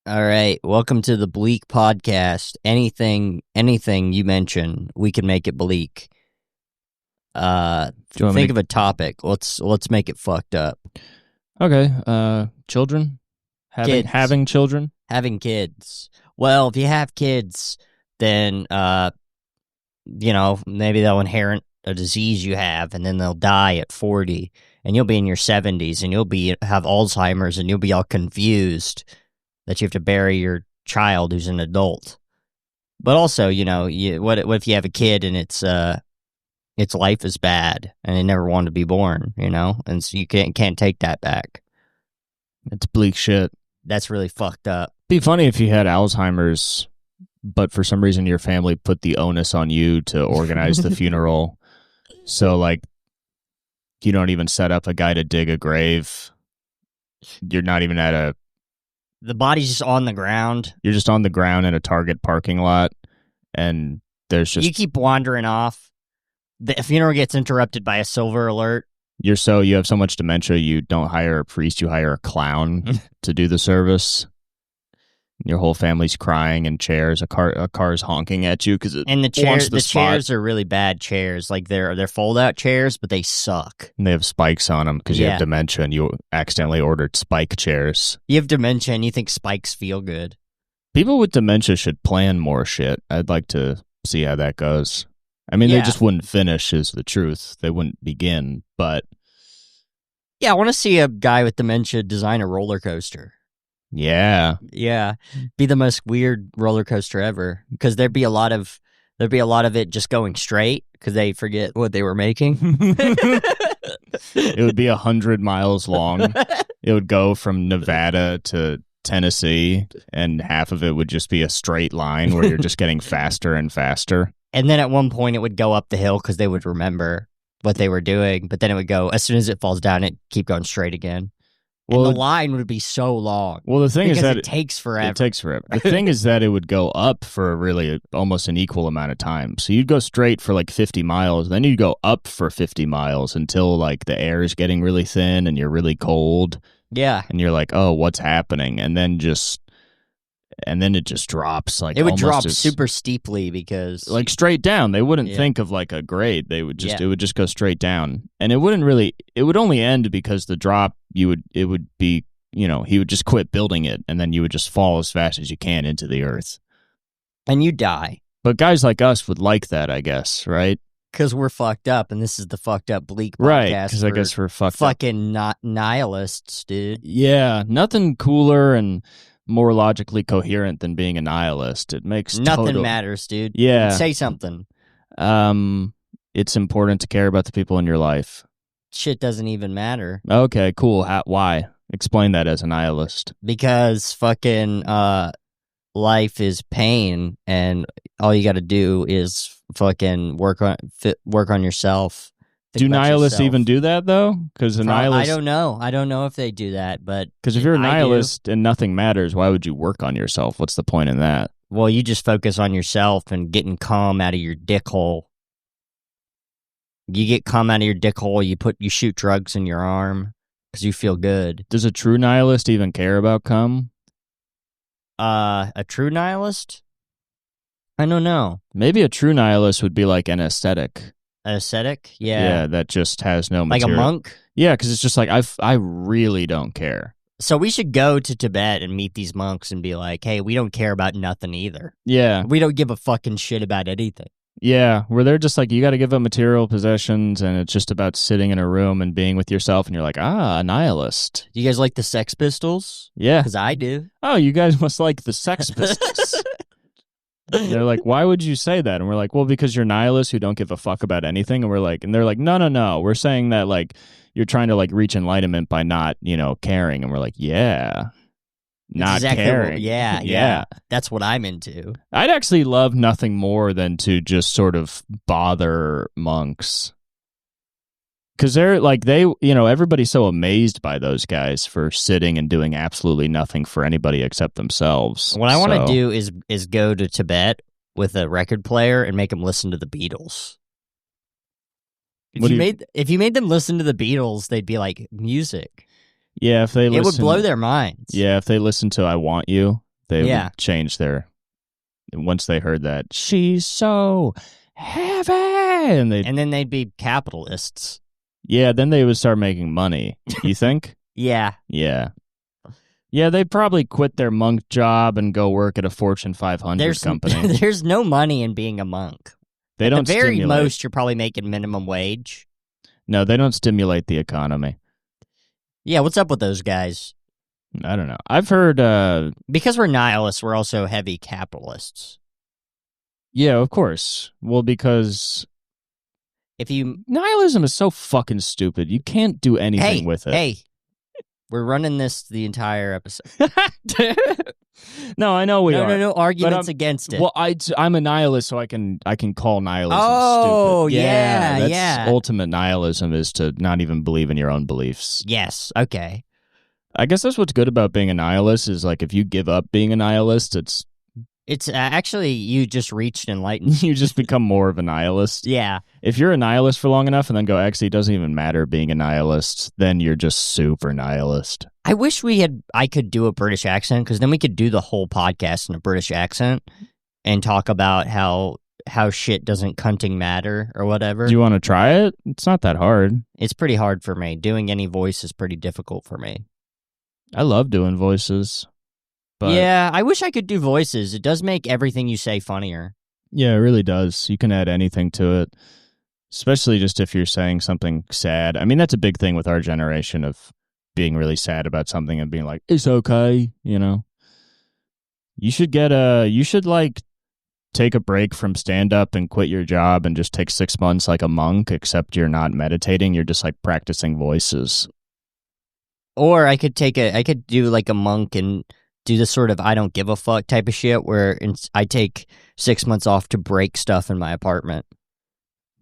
All right, welcome to the Bleak Podcast. Anything you mention, we can make it bleak. Think of a topic. Let's make it fucked up. Okay. Children, having children, having kids. Well, if you have kids, then maybe they'll inherit a disease you have, and then they'll die at 40, and you'll be in your 70s, and you'll have Alzheimer's, and you'll be all confused that you have to bury your child who's an adult. But also, what if you have a kid and its life is bad and it never wanted to be born, and so you can't take that back. It's bleak shit. That's really fucked up. Be funny if you had Alzheimer's, but for some reason your family put the onus on you to organize the funeral. So, you don't even set up a guy to dig a grave. You're not even the body's just on the ground. You're just on the ground in a Target parking lot, and there's just... You keep wandering off. The funeral gets interrupted by a silver alert. You have so much dementia, you don't hire a priest, you hire a clown to do the service. Your whole family's crying in chairs. A car's honking at you because the chairs are really bad chairs. They're fold-out chairs, but they suck. And they have spikes on them because you have dementia and you accidentally ordered spike chairs. You have dementia and you think spikes feel good. People with dementia should plan more shit. I'd like to see how that goes. I mean, they just wouldn't finish, is the truth. They wouldn't begin, but... Yeah, I want to see a guy with dementia design a roller coaster. Yeah. Yeah. Be the most weird roller coaster ever, because there'd be a lot of it just going straight because they forget what they were making. It would be 100 miles long. It would go from Nevada to Tennessee, and half of it would just be a straight line where you're just getting faster and faster. And then at one point it would go up the hill because they would remember what they were doing, but then it would go, as soon as it falls down, it keep going straight again. Well, and the line would be so long. Well, the thing is that it takes forever. It takes forever. The thing is that it would go up for really almost an equal amount of time. So you'd go straight for 50 miles, then you'd go up for 50 miles until the air is getting really thin and you're really cold. Yeah. And you're like, oh, what's happening? And then it just drops. It would drop super steeply because... straight down. They wouldn't think of a grade. They would just... It would just go straight down. And it would only end because the drop, he would just quit building it, and then you would just fall as fast as you can into the earth. And you die. But guys like us would like that, I guess, right? Because we're fucked up, and this is the Fucked Up Bleak podcast. Right, because I guess we're fucked up. Fucking nihilists, dude. Yeah, nothing cooler and more logically coherent than being a nihilist. It makes nothing matters, dude. Yeah. Say something. It's important to care about the people in your life. Shit doesn't even matter. Okay, cool. Why? Explain that as a nihilist. Because fucking life is pain, and all you got to do is fucking work on yourself. Do nihilists even do that, though? Because I don't know. I don't know if they do that, but... Because if you're a nihilist and nothing matters, why would you work on yourself? What's the point in that? Well, you just focus on yourself and getting cum out of your dick hole. You get cum out of your dick hole, you shoot drugs in your arm because you feel good. Does a true nihilist even care about cum? A true nihilist? I don't know. Maybe a true nihilist would be like an ascetic. An ascetic? Yeah. Yeah, that just has no material. Like a monk? Yeah, because it's just like, I really don't care. So we should go to Tibet and meet these monks and be like, hey, we don't care about nothing either. Yeah. We don't give a fucking shit about anything. Yeah, where they're just like, you got to give up material possessions, and it's just about sitting in a room and being with yourself, and you're like, a nihilist. Do you guys like the Sex Pistols? Yeah. Because I do. Oh, you guys must like the Sex Pistols. They're like, why would you say that? And we're like, well, because you're nihilists who don't give a fuck about anything. And they're like, no. We're saying that you're trying to reach enlightenment by not, caring. And we're like, yeah, not caring. Yeah. That's what I'm into. I'd actually love nothing more than to just sort of bother monks. Because everybody's so amazed by those guys for sitting and doing absolutely nothing for anybody except themselves. What I want to do is go to Tibet with a record player and make them listen to the Beatles. If you made them listen to the Beatles, they'd be like, music. Yeah, if they listen, it would blow their minds. Yeah, if they listen to "I Want You," They Yeah. would change their. Once they heard that, she's so heavy, and then they'd be capitalists. Yeah, then they would start making money. You think? Yeah. Yeah. Yeah, they'd probably quit their monk job and go work at a Fortune 500 company. There's no money in being a monk. They don't At the very stimulate. most, you're probably making minimum wage. No, they don't stimulate the economy. Yeah, what's up with those guys? I don't know. I've heard... Because we're nihilists, we're also heavy capitalists. Yeah, of course. Well, because... If you... Nihilism is so fucking stupid. You can't do anything with it. Hey, we're running this the entire episode. No, I know we are. No arguments against it. Well, I'm a nihilist, so I can call nihilism stupid. That's Yeah. Ultimate nihilism is to not even believe in your own beliefs. Yes, okay. I guess that's what's good about being a nihilist is like if you give up being a nihilist, It's actually you just reached enlightenment. you just become more of a nihilist. Yeah. If you're a nihilist for long enough and then go, actually, it doesn't even matter being a nihilist, then you're just super nihilist. I wish I could do a British accent because then we could do the whole podcast in a British accent and talk about how shit doesn't cunting matter or whatever. Do you want to try it? It's not that hard. It's pretty hard for me. Doing any voice is pretty difficult for me. I love doing voices. But yeah, I wish I could do voices. It does make everything you say funnier. Yeah, it really does. You can add anything to it, especially just if you're saying something sad. I mean, that's a big thing with our generation of being really sad about something and being like, it's okay, you know? You should take a break from stand-up and quit your job and just take 6 months like a monk, except you're not meditating. You're just like practicing voices. Or I could do like a monk and do the sort of I don't give a fuck type of shit where I take 6 months off to break stuff in my apartment.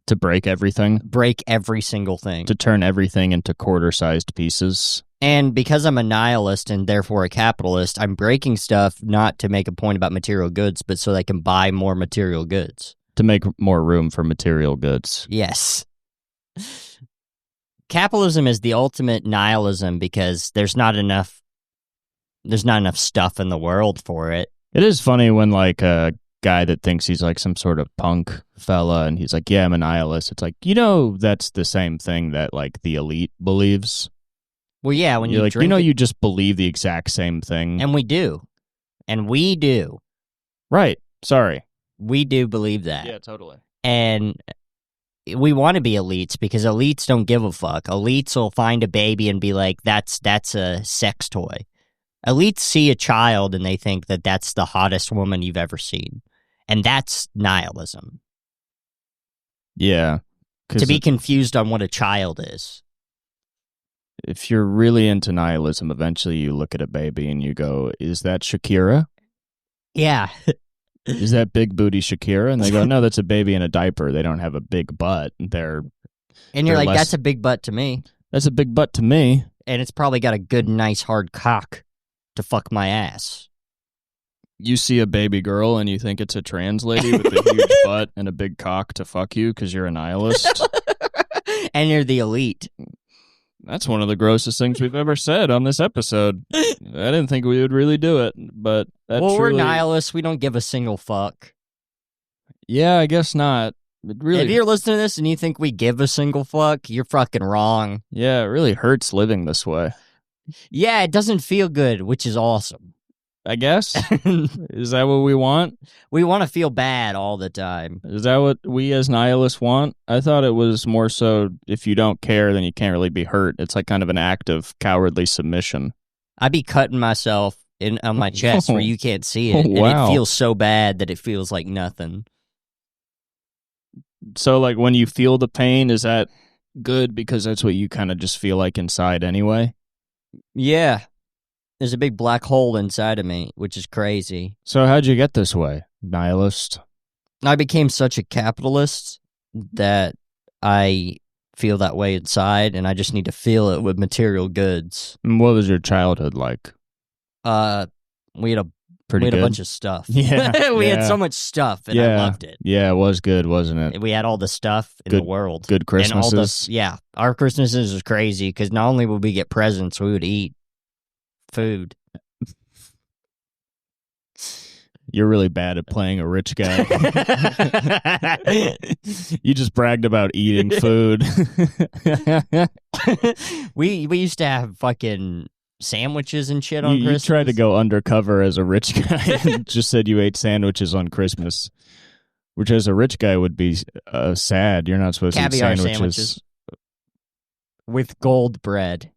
To break everything? Break every single thing. To turn everything into quarter-sized pieces? And because I'm a nihilist and therefore a capitalist, I'm breaking stuff not to make a point about material goods, but so that I can buy more material goods. To make more room for material goods. Yes. Capitalism is the ultimate nihilism because there's not enough stuff in the world for it. It is funny when like a guy that thinks he's like some sort of punk fella and he's like, yeah, I'm a nihilist. It's like, that's the same thing that like the elite believes. Well, yeah, when you're like, drink you just believe the exact same thing. And we do. Right. Sorry. We do believe that. Yeah, totally. And we want to be elites because elites don't give a fuck. Elites will find a baby and be like, that's a sex toy. Elites see a child and they think that that's the hottest woman you've ever seen. And that's nihilism. Yeah. To be confused on what a child is. If you're really into nihilism, eventually you look at a baby and you go, is that Shakira? Yeah. Is that big booty Shakira? And they go, no, that's a baby in a diaper. They don't have a big butt. And you're like, that's a big butt to me. That's a big butt to me. And it's probably got a good, nice, hard cock to fuck my ass. You see a baby girl and you think it's a trans lady with a huge butt and a big cock to fuck you because you're a nihilist. And you're the elite. That's one of the grossest things we've ever said on this episode. I didn't think we would really do it, but we're nihilists. We don't give a single fuck. Yeah, I guess not. If you're listening to this and you think we give a single fuck, you're fucking wrong. Yeah, it really hurts living this way. Yeah, it doesn't feel good, which is awesome. I guess. Is that what we want? We want to feel bad all the time. Is that what we as nihilists want? I thought it was more so if you don't care, then you can't really be hurt. It's like kind of an act of cowardly submission. I'd be cutting myself on my chest where you can't see it. Wow. And it feels so bad that it feels like nothing. So like when you feel the pain, is that good because that's what you kind of just feel like inside anyway? Yeah. There's a big black hole inside of me, which is crazy. So how'd you get this way, nihilist? I became such a capitalist that I feel that way inside, and I just need to feel it with material goods. And what was your childhood like? We had a bunch of stuff. Yeah, we had so much stuff, and I loved it. Yeah, it was good, wasn't it? We had all the stuff in the world. Good Christmases. Our Christmases was crazy because not only would we get presents, we would eat food. You're really bad at playing a rich guy. You just bragged about eating food. we used to have fucking sandwiches and shit on Christmas. You tried to go undercover as a rich guy and just said you ate sandwiches on Christmas, which as a rich guy would be sad. You're not supposed Caviar to eat sandwiches with gold bread.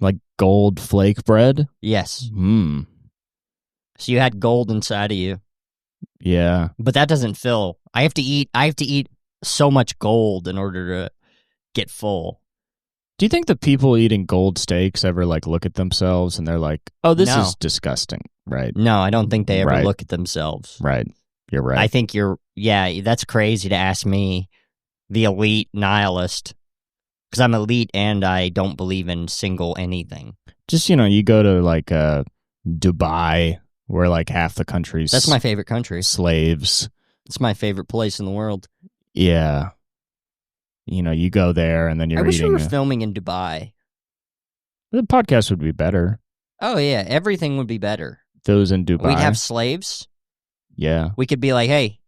Like gold flake bread? Yes. Hmm. So you had gold inside of you. Yeah. But that doesn't fill. I have to eat so much gold in order to get full. Do you think the people eating gold steaks ever like look at themselves and they're like, "Oh, this is disgusting," right? No, I don't think they ever look at themselves. Right. You're right. I think that's crazy to ask me, the elite nihilist, because I'm elite and I don't believe in single anything. Just, you go to like Dubai, where like half the country's That's my favorite country. Slaves. It's my favorite place in the world. Yeah. You go there and then you're I wish eating. we were filming in Dubai. The podcast would be better. Oh, yeah. Everything would be better. Those in Dubai. We'd have slaves. Yeah. We could be like, hey,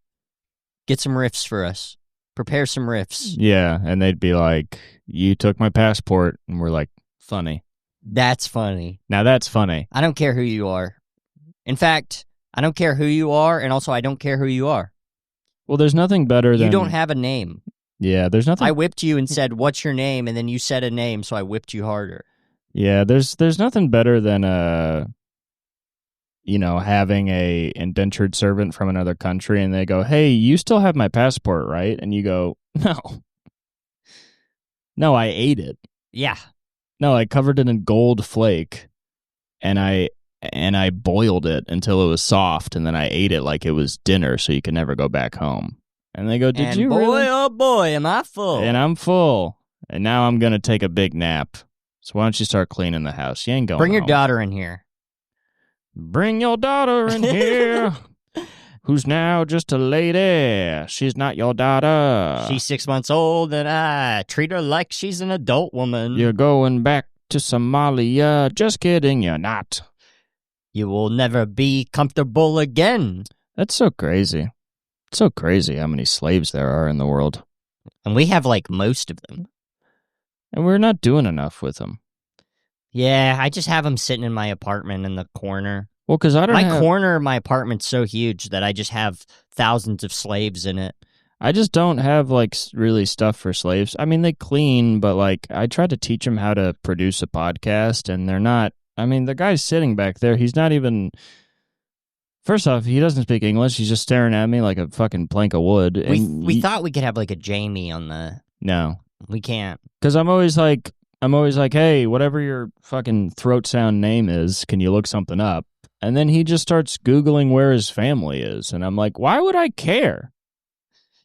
get some riffs for us. Prepare some riffs. Yeah. And they'd be like, you took my passport. And we're like, funny. That's funny. Now that's funny. I don't care who you are. In fact, I don't care who you are, and also I don't care who you are. Well, there's nothing better than... You don't have a name. Yeah, there's nothing... I whipped you and said, what's your name? And then you said a name, so I whipped you harder. Yeah, there's nothing better than, having a indentured servant from another country, and they go, hey, you still have my passport, right? And you go, no. No, I ate it. Yeah. No, I covered it in gold flake, and I boiled it until it was soft, and then I ate it like it was dinner, so you could never go back home. And they go, "Did you boy, really?" Oh boy, am I full? And I'm full, and now I'm gonna take a big nap. So why don't you start cleaning the house? You ain't going. Bring your home. daughter in here. Bring your daughter in here. Who's now just a lady. She's not your daughter. She's 6 months old, and I treat her like she's an adult woman. You're going back to Somalia. Just kidding, you're not. You will never be comfortable again. That's so crazy. It's so crazy how many slaves there are in the world. And we have, like, most of them. And we're not doing enough with them. Yeah, I just have them sitting in my apartment in the corner. Well, because I don't My corner of my apartment's so huge that I just have thousands of slaves in it. I just don't have, like, really stuff for slaves. I mean, they clean, but, like, I try to teach them how to produce a podcast, and they're not... I mean, the guy's sitting back there. He's not even... First off, he doesn't speak English. He's just staring at me like a fucking plank of wood. We thought we could have, like, a Jamie on the... No. We can't. Because I'm always like, hey, whatever your fucking throat sound name is, can you look something up? And then he just starts Googling where his family is. And I'm like, why would I care?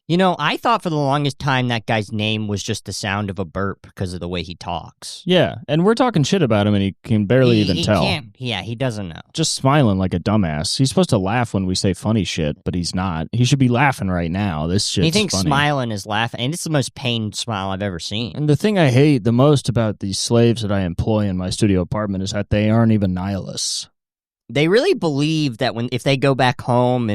You know, I thought for the longest time that guy's name was just the sound of a burp because of the way he talks. Yeah, and we're talking shit about him and he can barely even tell. He doesn't know. Just smiling like a dumbass. He's supposed to laugh when we say funny shit, but he's not. He should be laughing right now. This shit's He thinks funny. smiling is laughing, and it's the most pained smile I've ever seen. And the thing I hate the most about these slaves that I employ in my studio apartment is that they aren't even nihilists. They really believe that if they go back home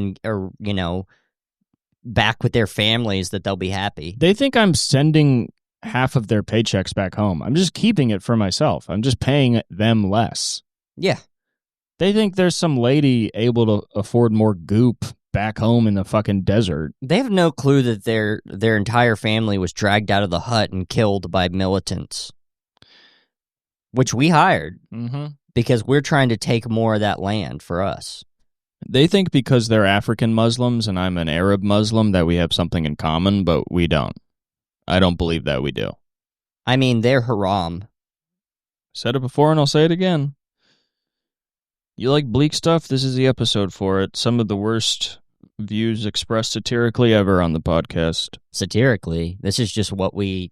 back with their families, that they'll be happy. They think I'm sending half of their paychecks back home. I'm just keeping it for myself. I'm just paying them less. Yeah. They think there's some lady able to afford more goop back home in the fucking desert. They have no clue that their entire family was dragged out of the hut and killed by militants, which we hired because we're trying to take more of that land for us. They think because they're African Muslims and I'm an Arab Muslim that we have something in common, but we don't. I don't believe that we do. I mean, they're haram. Said it before and I'll say it again. You like bleak stuff? This is the episode for it. Some of the worst views expressed satirically ever on the podcast. Satirically? This is just what we...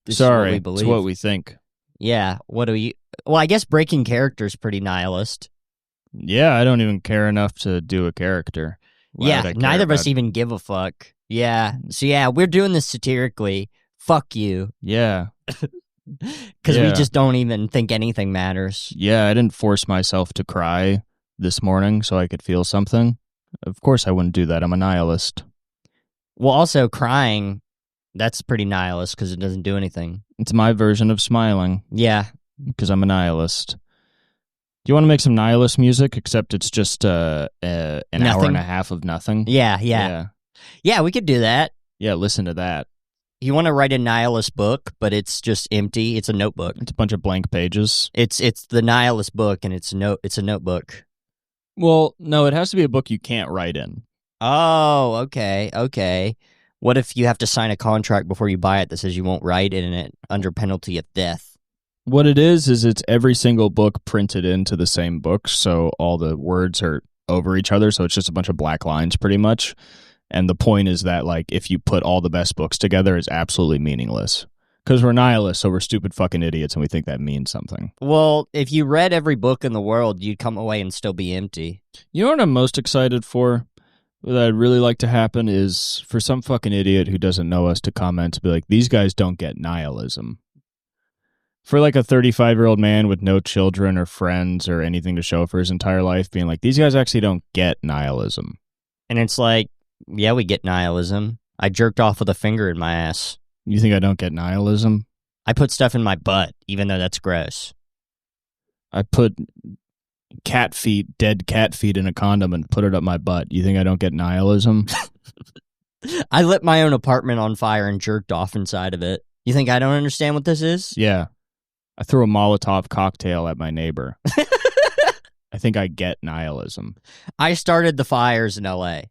Sorry, believe. it's what we think. Yeah, what do you... Well, I guess breaking character is pretty nihilist. Yeah, I don't even care enough to do a character. Yeah, neither of us even give a fuck. Yeah, so yeah, we're doing this satirically. Fuck you. Yeah. Because we just don't even think anything matters. Yeah, I didn't force myself to cry this morning so I could feel something. Of course I wouldn't do that. I'm a nihilist. Well, also crying, that's pretty nihilist because it doesn't do anything. It's my version of smiling Yeah. because I'm a nihilist. Do you want to make some nihilist music, except it's just an hour Nothing. and a half of nothing? Yeah, we could do that. Yeah, listen to that. You want to write a nihilist book, but it's just empty. It's a notebook. It's a bunch of blank pages. It's the nihilist book, and it's a notebook. Well, no, it has to be a book you can't write in. Oh, okay. What if you have to sign a contract before you buy it that says you won't write in it under penalty of death? What it is it's every single book printed into the same book, so all the words are over each other, so it's just a bunch of black lines pretty much. And the point is that, like, if you put all the best books together, it's absolutely meaningless. Because we're nihilists, so we're stupid fucking idiots, and we think that means something. Well, if you read every book in the world, you'd come away and still be empty. You know what I'm most excited for? What I'd really like to happen is for some fucking idiot who doesn't know us to comment to be like, these guys don't get nihilism. For like a 35-year-old man with no children or friends or anything to show for his entire life, being like, these guys actually don't get nihilism. And it's like, yeah, we get nihilism. I jerked off with a finger in my ass. You think I don't get nihilism? I put stuff in my butt, even though that's gross. I put dead cat feet in a condom and put it up my butt. You think I don't get nihilism? I lit my own apartment on fire and jerked off inside of it. You think I don't understand what this is? Yeah. I threw a Molotov cocktail at my neighbor. I think I get nihilism. I started the fires in LA.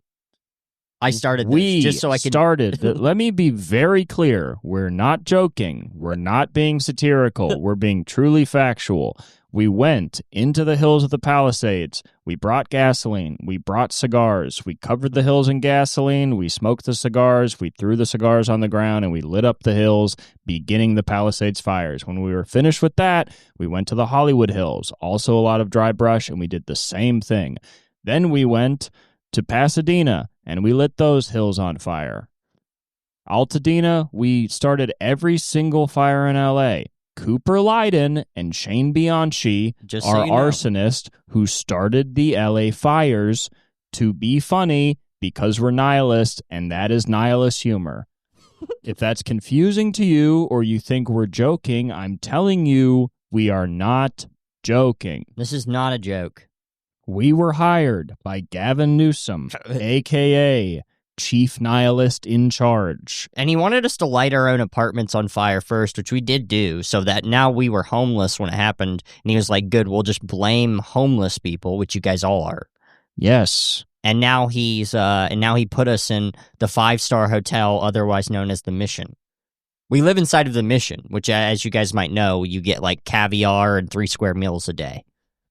I started this just so I could... Let me be very clear. We're not joking. We're not being satirical. We're being truly factual. We went into the hills of the Palisades. We brought gasoline. We brought cigars. We covered the hills in gasoline. We smoked the cigars. We threw the cigars on the ground, and we lit up the hills, beginning the Palisades fires. When we were finished with that, we went to the Hollywood Hills, also a lot of dry brush, and we did the same thing. Then we went to Pasadena, and we lit those hills on fire. Altadena, we started every single fire in L.A. Cooper Lydon and Shane Bianchi are arsonists who started the L.A. fires to be funny because we're nihilists, and that is nihilist humor. If that's confusing to you or you think we're joking, I'm telling you we are not joking. This is not a joke. We were hired by Gavin Newsom, a.k.a. Chief Nihilist in Charge. And he wanted us to light our own apartments on fire first, which we did do, so that now we were homeless when it happened. And he was like, good, we'll just blame homeless people, which you guys all are. Yes. And now he put us in the 5-star hotel, otherwise known as the Mission. We live inside of the Mission, which, as you guys might know, you get like caviar and 3 square meals a day.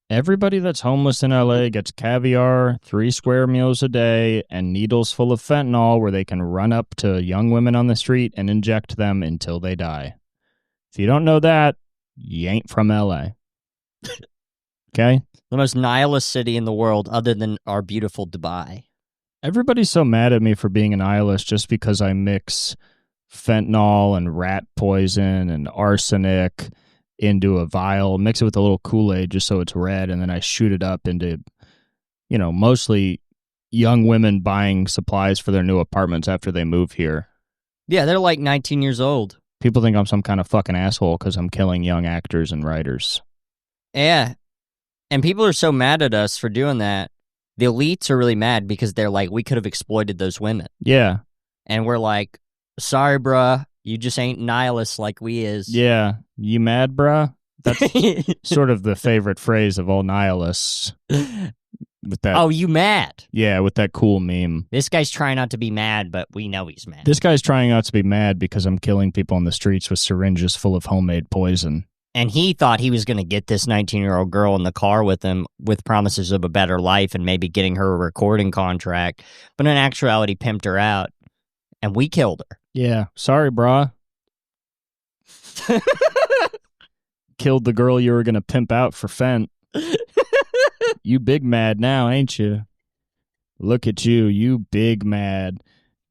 Everybody that's homeless in LA gets caviar, 3 square meals a day, and needles full of fentanyl where they can run up to young women on the street and inject them until they die. If you don't know that, you ain't from LA. Okay? The most nihilist city in the world other than our beautiful Dubai. Everybody's so mad at me for being a nihilist just because I mix fentanyl and rat poison and arsenic into a vial, mix it with a little Kool-Aid just so it's red, and then I shoot it up into, mostly young women buying supplies for their new apartments after they move here. Yeah, they're like 19 years old. People think I'm some kind of fucking asshole because I'm killing young actors and writers. Yeah. And people are so mad at us for doing that. The elites are really mad because they're like, we could have exploited those women. Yeah. And we're like, sorry, bruh. You just ain't nihilists like we is. Yeah. You mad, bruh? That's sort of the favorite phrase of all nihilists. With that, oh, you mad? Yeah, with that cool meme. This guy's trying not to be mad, but we know he's mad. This guy's trying not to be mad because I'm killing people on the streets with syringes full of homemade poison. And he thought he was going to get this 19-year-old girl in the car with him with promises of a better life and maybe getting her a recording contract. But in actuality, pimped her out. And we killed her. Yeah. Sorry, brah. Killed the girl you were going to pimp out for Fent. You big mad now, ain't you? Look at you. You big mad.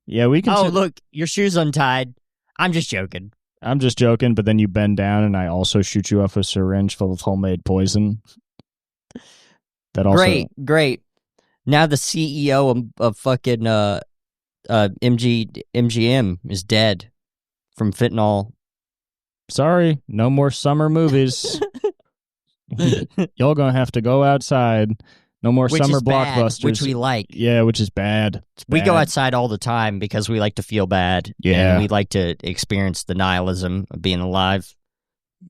Yeah, we can... Oh, look. Your shoe's untied. I'm just joking. I'm just joking, but then you bend down and I also shoot you off a syringe full of homemade poison. That also... Great. Now the CEO of fucking MGM is dead from fentanyl. Sorry, no more summer movies. Y'all gonna have to go outside. No more Which summer is bad, blockbusters. which we like. Yeah, which is bad. We go outside all the time because we like to feel bad. Yeah. And we like to experience the nihilism of being alive.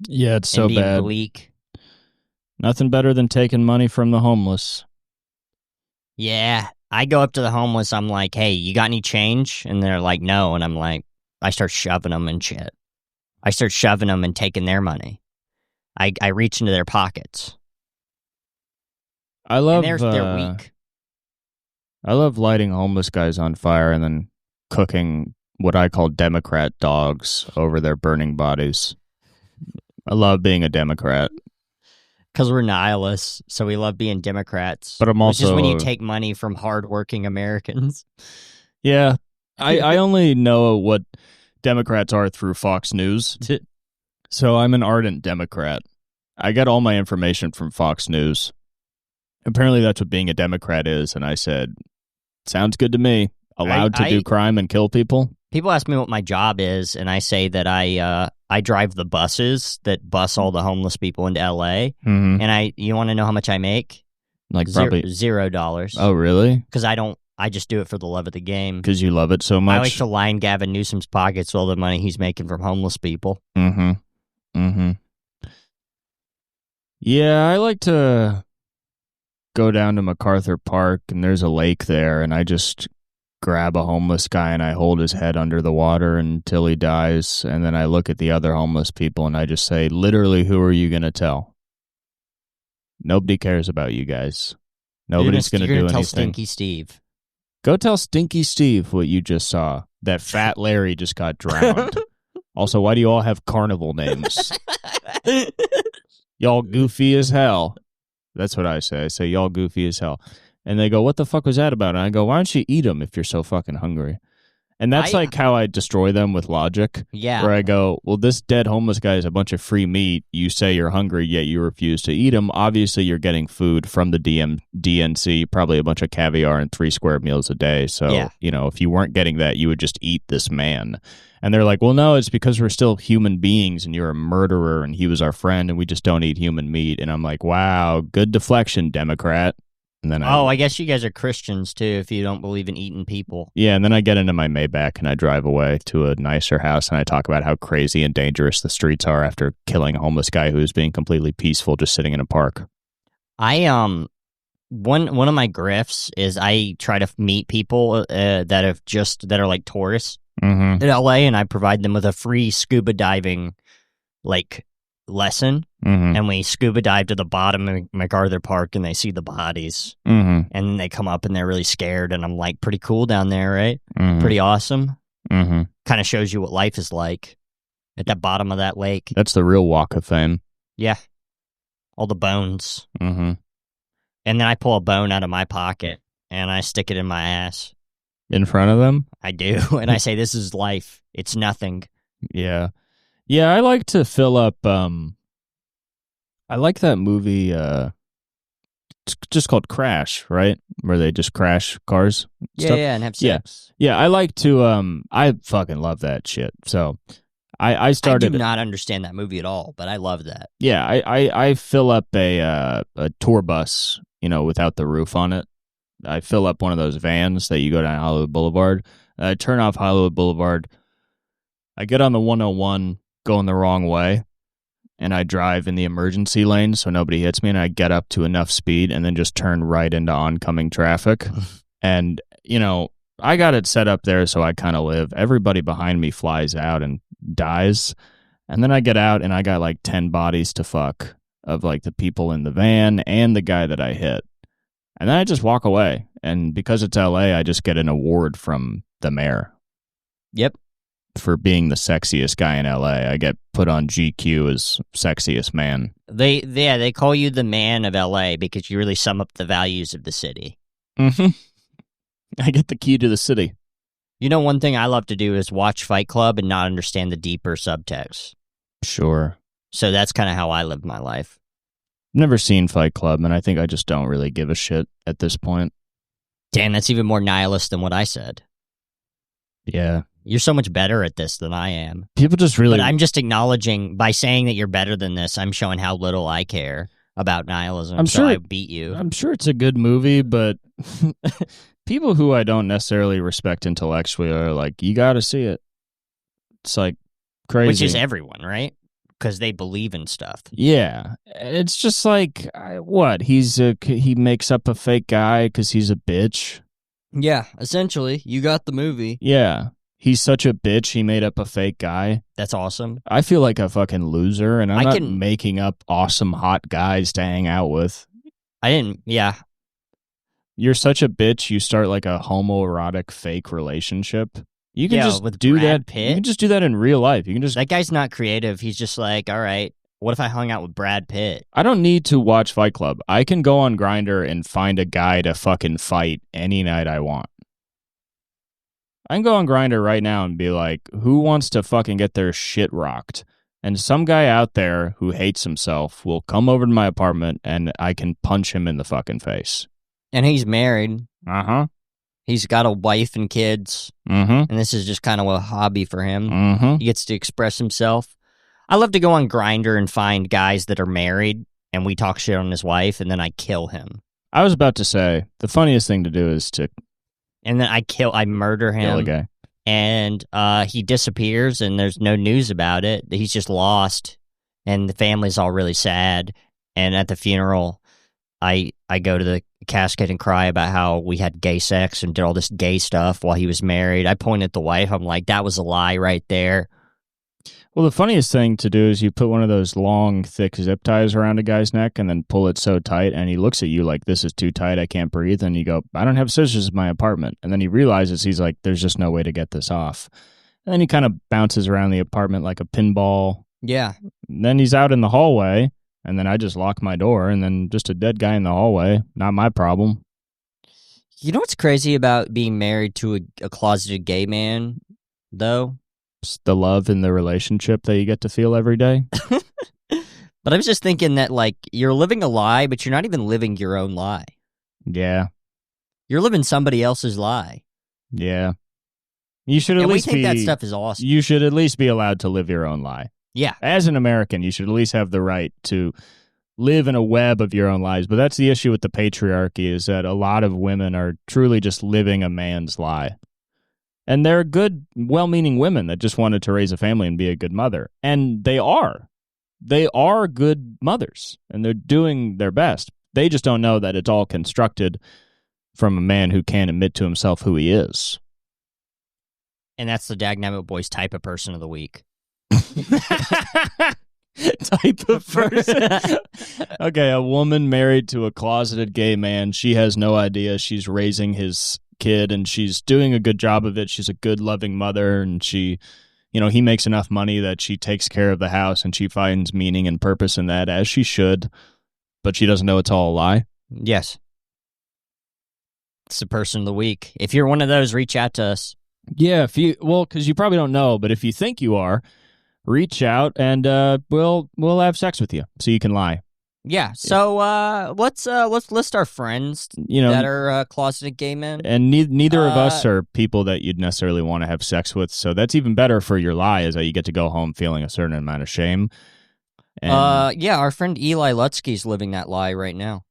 Yeah, it's so and being bad. Bleak. Nothing better than taking money from the homeless. Yeah. I go up to the homeless. I'm like, hey, you got any change? And they're like, no. And I'm like, I start shoving them and shit. I start shoving them and taking their money. I reach into their pockets. I love And they're weak. I love lighting homeless guys on fire and then cooking what I call Democrat dogs over their burning bodies. I love being a Democrat. Because we're nihilists, so we love being Democrats. But I'm also... Which is when you take money from hardworking Americans. Yeah. I only know what Democrats are through Fox News. So I'm an ardent Democrat. I get all my information from Fox News. Apparently that's what being a Democrat is, and I said, sounds good to me. Allowed to do crime and kill people? People ask me what my job is, and I say that I drive the buses that bus all the homeless people into L.A., and you want to know how much I make? Like probably $0. Oh, really? Because I just do it for the love of the game. Because you love it so much? I like to line Gavin Newsom's pockets with all the money he's making from homeless people. Yeah, I like to go down to MacArthur Park, and there's a lake there, and I just grab a homeless guy, and I hold his head under the water until he dies, and then I look at the other homeless people, and I just say, literally, who are you going to tell? Nobody cares about you guys. Nobody's going to do anything. You're going to tell Stinky Steve. Go tell Stinky Steve what you just saw. That fat Larry just got drowned. Also, why do you all have carnival names? Y'all goofy as hell. That's what I say. I say, y'all goofy as hell. And they go, what the fuck was that about? And I go, why don't you eat them if you're so fucking hungry? And that's like how I destroy them with logic. Yeah. Where I go, well, this dead homeless guy is a bunch of free meat. You say you're hungry, yet you refuse to eat him. Obviously, you're getting food from the DNC, probably a bunch of caviar and 3 square meals a day. So, you know, if you weren't getting that, you would just eat this man. And they're like, well, no, it's because we're still human beings and you're a murderer and he was our friend and we just don't eat human meat. And I'm like, wow, good deflection, Democrat. And then I guess you guys are Christians, too, if you don't believe in eating people. Yeah, and then I get into my Maybach and I drive away to a nicer house and I talk about how crazy and dangerous the streets are after killing a homeless guy who's being completely peaceful just sitting in a park. One of my grifts is I try to meet people that are like tourists in LA, and I provide them with a free scuba diving lesson. And we scuba dive to the bottom of MacArthur Park and they see the bodies. And then they come up and they're really scared, and I'm like, pretty cool down there, right? Pretty awesome. Kind of shows you what life is like at the bottom of that lake. That's the real Walk of Fame. Yeah. All the bones. And then I pull a bone out of my pocket and I stick it in my ass. In front of them? I do. And I say, this is life. It's nothing. Yeah. Yeah, I like to fill up, I like that movie, it's just called Crash, right? Where they just crash cars. Yeah, and have sex. Yeah, I like to, I fucking love that shit. So I started. I do not understand that movie at all, but I love that. Yeah, I fill up a tour bus, without the roof on it. I fill up one of those vans that you go down Hollywood Boulevard. I turn off Hollywood Boulevard. I get on the 101 going the wrong way, and I drive in the emergency lane so nobody hits me, and I get up to enough speed and then just turn right into oncoming traffic. And, I got it set up there so I kind of live. Everybody behind me flies out and dies. And then I get out and I got like 10 bodies to fuck of like the people in the van and the guy that I hit. And then I just walk away. And because it's LA, I just get an award from the mayor. Yep. For being the sexiest guy in LA. I get put on GQ as sexiest man. They call you the man of LA because you really sum up the values of the city. I get the key to the city. One thing I love to do is watch Fight Club and not understand the deeper subtext. Sure. So that's kind of how I live my life. Never seen Fight Club, and I think I just don't really give a shit at this point. Damn, that's even more nihilist than what I said. Yeah. You're so much better at this than I am. People just really... But I'm just acknowledging, by saying that you're better than this, I'm showing how little I care about nihilism. I'm sure I beat you. I'm sure it's a good movie, but people who I don't necessarily respect intellectually are like, you got to see it. It's like crazy. Which is everyone, right? Because they believe in stuff. Yeah. It's just like, what? He makes up a fake guy because he's a bitch? Yeah, essentially. You got the movie. Yeah. He's such a bitch, he made up a fake guy. That's awesome. I feel like a fucking loser, and I'm not making up awesome hot guys to hang out with. Yeah. You're such a bitch, you start like a homoerotic fake relationship. You can just with do Brad that. Pitt? You can just do that in real life. You can just... That guy's not creative. He's just like, all right, what if I hung out with Brad Pitt? I don't need to watch Fight Club. I can go on Grindr and find a guy to fucking fight any night I want. I can go on Grindr right now and be like, who wants to fucking get their shit rocked? And some guy out there who hates himself will come over to my apartment and I can punch him in the fucking face. And he's married. Uh-huh. He's got a wife and kids. Mm-hmm. And this is just kind of a hobby for him. Mm-hmm. He gets to express himself. I love to go on Grindr and find guys that are married and we talk shit on his wife and then I kill him. I was about to say, the funniest thing to do is to... And then I murder him. Kill a guy. And he disappears and there's no news about it. He's just lost. And the family's all really sad. And at the funeral, I go to the casket and cry about how we had gay sex and did all this gay stuff while he was married. I point at the wife. I'm like, that was a lie right there. Well, the funniest thing to do is you put one of those long, thick zip ties around a guy's neck and then pull it so tight, and he looks at you like, this is too tight, I can't breathe, and you go, I don't have scissors in my apartment. And then he realizes, he's like, there's just no way to get this off. And then he kind of bounces around the apartment like a pinball. Yeah. And then he's out in the hallway, and then I just lock my door, and then just a dead guy in the hallway. Not my problem. You know what's crazy about being married to a closeted gay man, though? The love in the relationship that you get to feel every day. But I was just thinking that, like, you're living a lie, but you're not even living your own lie. Yeah. You're living somebody else's lie. Yeah. You should at least we think that stuff is awesome. You should at least be allowed to live your own lie. Yeah. As an American, you should at least have the right to live in a web of your own lies. But that's the issue with the patriarchy, is that a lot of women are truly just living a man's lie. And they're good, well-meaning women that just wanted to raise a family and be a good mother. And they are. They are good mothers, and they're doing their best. They just don't know that it's all constructed from a man who can't admit to himself who he is. And that's the Dagnabbit Boys type of person of the week. Type of person. Okay, a woman married to a closeted gay man. She has no idea she's raising his kid, and she's doing a good job of it. She's a good, loving mother, and she, he makes enough money that she takes care of the house, and she finds meaning and purpose in that, as she should, but she doesn't know it's all a lie. Yes. It's the person of the week. If you're one of those, reach out to us. Yeah, because you probably don't know, but if you think you are, reach out, and we'll have sex with you, so you can lie. Yeah, so let's list our friends that are closeted gay men. And neither of us are people that you'd necessarily want to have sex with, so that's even better for your lie, is that you get to go home feeling a certain amount of shame. And yeah, our friend Eli Lutsky's living that lie right now.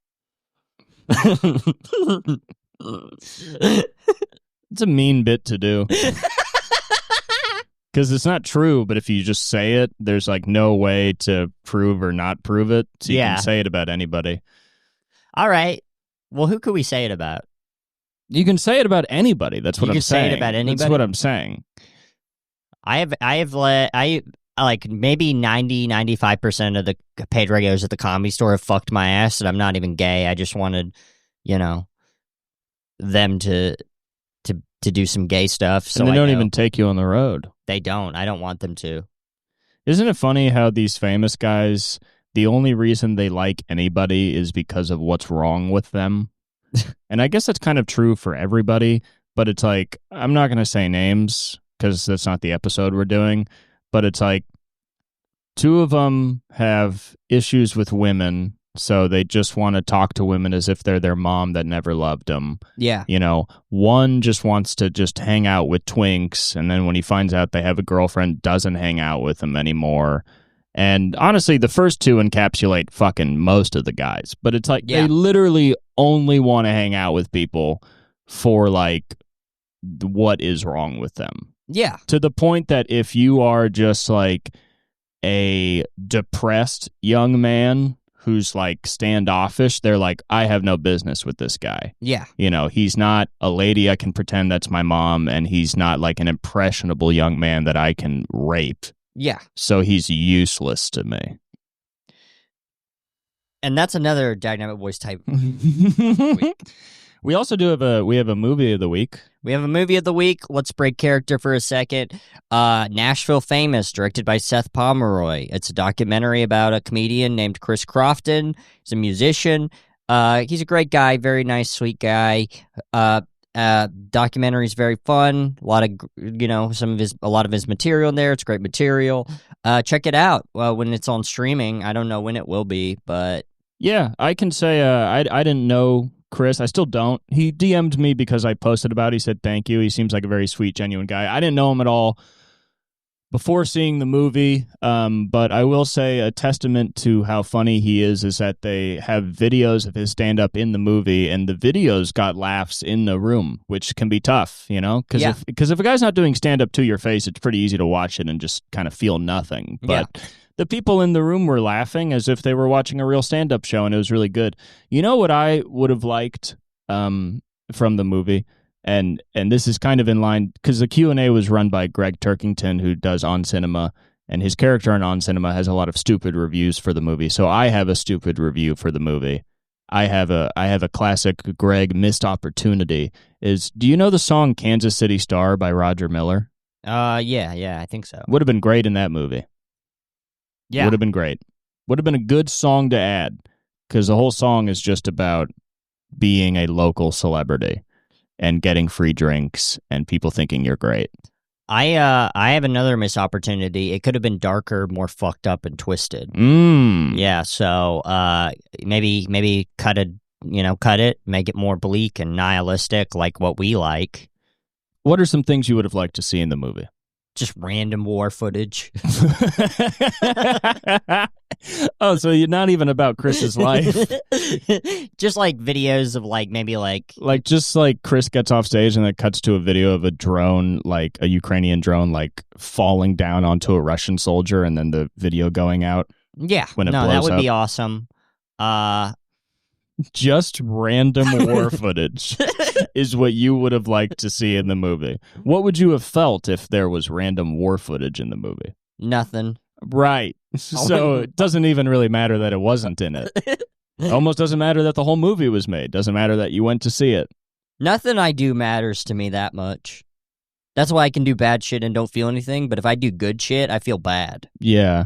It's a mean bit to do. Because it's not true, but if you just say it, there's like no way to prove or not prove it. So you can say it about anybody. All right. Well, who could we say it about? You can say it about anybody. That's what I'm saying. You can say it about anybody? That's what I'm saying. I like maybe 95% of the paid regulars at the Comedy Store have fucked my ass, and I'm not even gay. I just wanted, them to do some gay stuff. So and they don't even take you on the road. They don't. I don't want them to. Isn't it funny how these famous guys, the only reason they like anybody is because of what's wrong with them? And I guess that's kind of true for everybody, but it's like, I'm not going to say names because that's not the episode we're doing, but it's like 2 of them have issues with women So they just want to talk to women as if they're their mom that never loved them. Yeah. You know, one just wants to just hang out with twinks, and then when he finds out they have a girlfriend, doesn't hang out with them anymore. And honestly, the first two encapsulate fucking most of the guys. But it's like they literally only want to hang out with people for like what is wrong with them. Yeah. To the point that if you are just like a depressed young man who's like standoffish, they're like, I have no business with this guy. Yeah. You know, he's not a lady I can pretend that's my mom, and he's not like an impressionable young man that I can rape. Yeah. So he's useless to me. And that's another Dagnabbit Boys type. We also do have a movie of the week. We have a movie of the week. Let's break character for a second. Nashville Famous, directed by Seth Pomeroy. It's a documentary about a comedian named Chris Crofton. He's a musician. He's a great guy, very nice, sweet guy. Documentary is very fun. A lot of, a lot of his material in there. It's great material. Check it out when it's on streaming. I don't know when it will be, but yeah, I can say I didn't know Chris. I still don't. He DM'd me because I posted about it. He said thank you. He seems like a very sweet, genuine guy. I didn't know him at all before seeing the movie, but I will say a testament to how funny he is that they have videos of his stand-up in the movie, and the videos got laughs in the room, which can be tough, you know? Because if a guy's not doing stand-up to your face, it's pretty easy to watch it and just kind of feel nothing. But the people in the room were laughing as if they were watching a real stand-up show, and it was really good. You know what I would have liked from the movie? And this is kind of in line, because the Q&A was run by Greg Turkington, who does On Cinema, and his character in On Cinema has a lot of stupid reviews for the movie. So I have a stupid review for the movie. I have a classic Greg missed opportunity. Do you know the song Kansas City Star by Roger Miller? Yeah, I think so. Would have been great in that movie. Yeah. Would have been great. Would have been a good song to add, because the whole song is just about being a local celebrity and getting free drinks and people thinking you're great. I have another missed opportunity. It could have been darker, more fucked up and twisted. Yeah, so maybe cut it, make it more bleak and nihilistic, like what we like. What are some things you would have liked to see in the movie? Just random war footage. Oh, so you're not even about Chris's life. Just like videos of maybe just like Chris gets off stage and it cuts to a video of a drone, like a Ukrainian drone, like falling down onto a Russian soldier, and then the video going out. Yeah, when it blows that would up. be awesome. Just random war footage is what you would have liked to see in the movie. What would you have felt if there was random war footage in the movie? Nothing. Right. So it doesn't even really matter that it wasn't in it. It almost doesn't matter that the whole movie was made. Doesn't matter that you went to see it. Nothing I do matters to me that much. That's why I can do bad shit and don't feel anything, but if I do good shit, I feel bad. Yeah.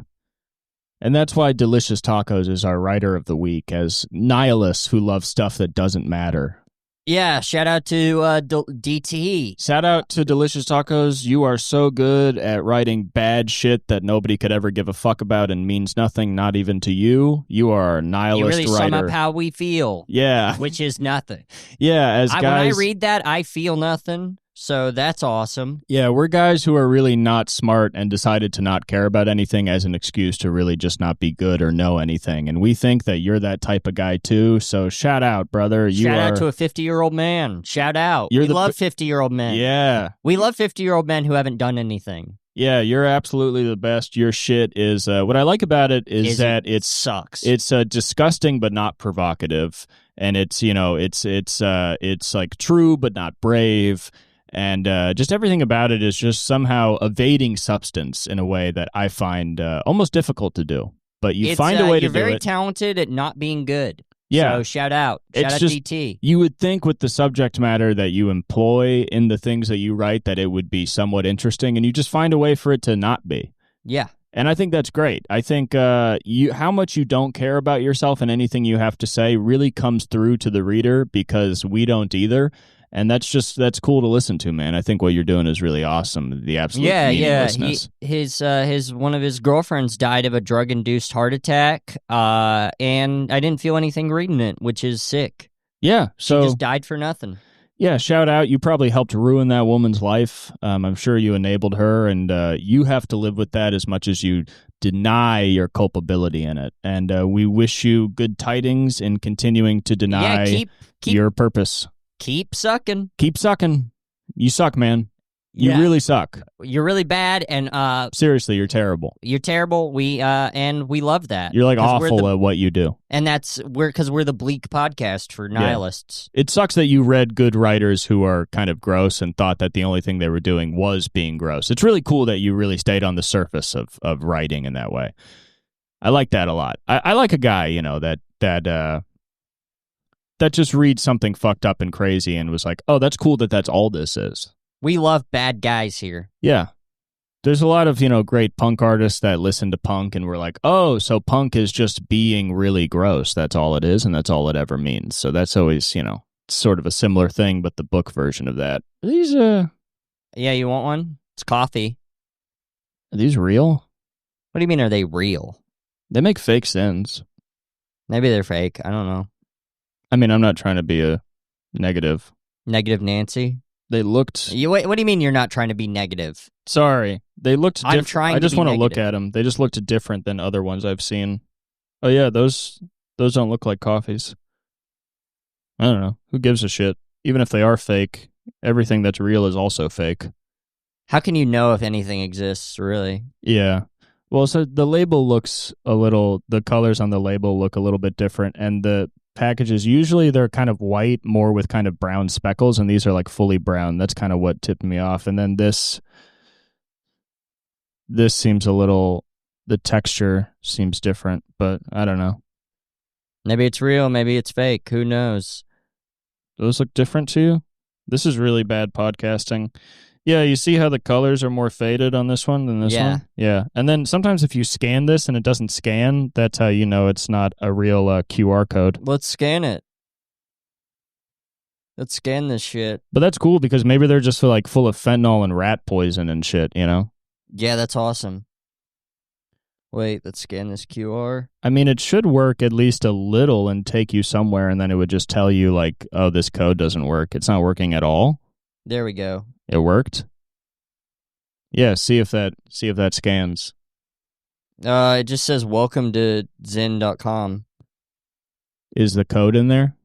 And that's why Delicious Tacos is our writer of the week, as nihilists who love stuff that doesn't matter. Yeah, shout out to DT. Shout out to Delicious Tacos. You are so good at writing bad shit that nobody could ever give a fuck about and means nothing, not even to you. You are a nihilist writer. You really writer. sum up how we feel. Yeah. Which is nothing. Yeah, when I read that, I feel nothing. So that's awesome. Yeah, we're guys who are really not smart and decided to not care about anything as an excuse to really just not be good or know anything. And we think that you're that type of guy too. So shout out, brother. Shout out to a 50-year-old man. Shout out. We love 50-year-old men. Yeah. We love 50-year-old men who haven't done anything. Yeah, you're absolutely the best. Your shit is what I like about it is that it sucks. It's disgusting but not provocative, and it's it's like true but not brave. And just everything about it is just somehow evading substance in a way that I find almost difficult to do. But you find a way to do it. You're very talented at not being good. Yeah. So shout out. Shout out DT. You would think with the subject matter that you employ in the things that you write that it would be somewhat interesting, and you just find a way for it to not be. Yeah. And I think that's great. I think how much you don't care about yourself and anything you have to say really comes through to the reader, because we don't either. And that's cool to listen to, man. I think what you're doing is really awesome. The absolute meaninglessness. His one of his girlfriends died of a drug-induced heart attack, and I didn't feel anything reading it, which is sick. Yeah, so she just died for nothing. Yeah, shout out. You probably helped ruin that woman's life. I'm sure you enabled her, and you have to live with that as much as you deny your culpability in it. And we wish you good tidings in continuing to deny your purpose. Keep sucking. Keep sucking. You suck, man. You really suck. You're really bad, and seriously, you're terrible. You're terrible. We love that. You're like awful at what you do, and because we're the bleak podcast for nihilists. Yeah. It sucks that you read good writers who are kind of gross and thought that the only thing they were doing was being gross. It's really cool that you really stayed on the surface of writing in that way. I like that a lot. I like a guy, that just reads something fucked up and crazy and was like, oh, that's cool that's all this is. We love bad guys here. Yeah. There's a lot of, great punk artists that listen to punk and were like, oh, so punk is just being really gross. That's all it is, and that's all it ever means. So that's always, sort of a similar thing, but the book version of that. Are these, Yeah, you want one? It's coffee. Are these real? What do you mean, are they real? They make fake sins. Maybe they're fake. I don't know. I mean, I'm not trying to be a negative. Negative Nancy? They looked... What do you mean you're not trying to be negative? Sorry. They looked different. I'm trying I just want to look at them. They just looked different than other ones I've seen. Oh, yeah, those don't look like coffees. I don't know. Who gives a shit? Even if they are fake, everything that's real is also fake. How can you know if anything exists, really? Yeah. Well, so the label looks the colors on the label look a little bit different, and the packages, usually they're kind of white, more with kind of brown speckles, and these are like fully brown. That's kind of what tipped me off. And then this seems the texture seems different, but I don't know. Maybe it's real, maybe it's fake. Who knows? Those look different to you? This is really bad podcasting. Yeah, you see how the colors are more faded on this one than this one? Yeah. And then sometimes if you scan this and it doesn't scan, that's how you know it's not a real QR code. Let's scan it. Let's scan this shit. But that's cool because maybe they're just full of fentanyl and rat poison and shit, Yeah, that's awesome. Wait, let's scan this QR. I mean, it should work at least a little and take you somewhere, and then it would just tell you, oh, this code doesn't work. It's not working at all. There we go. It worked? Yeah, see if that scans. It just says welcome to zen.com. Is the code in there?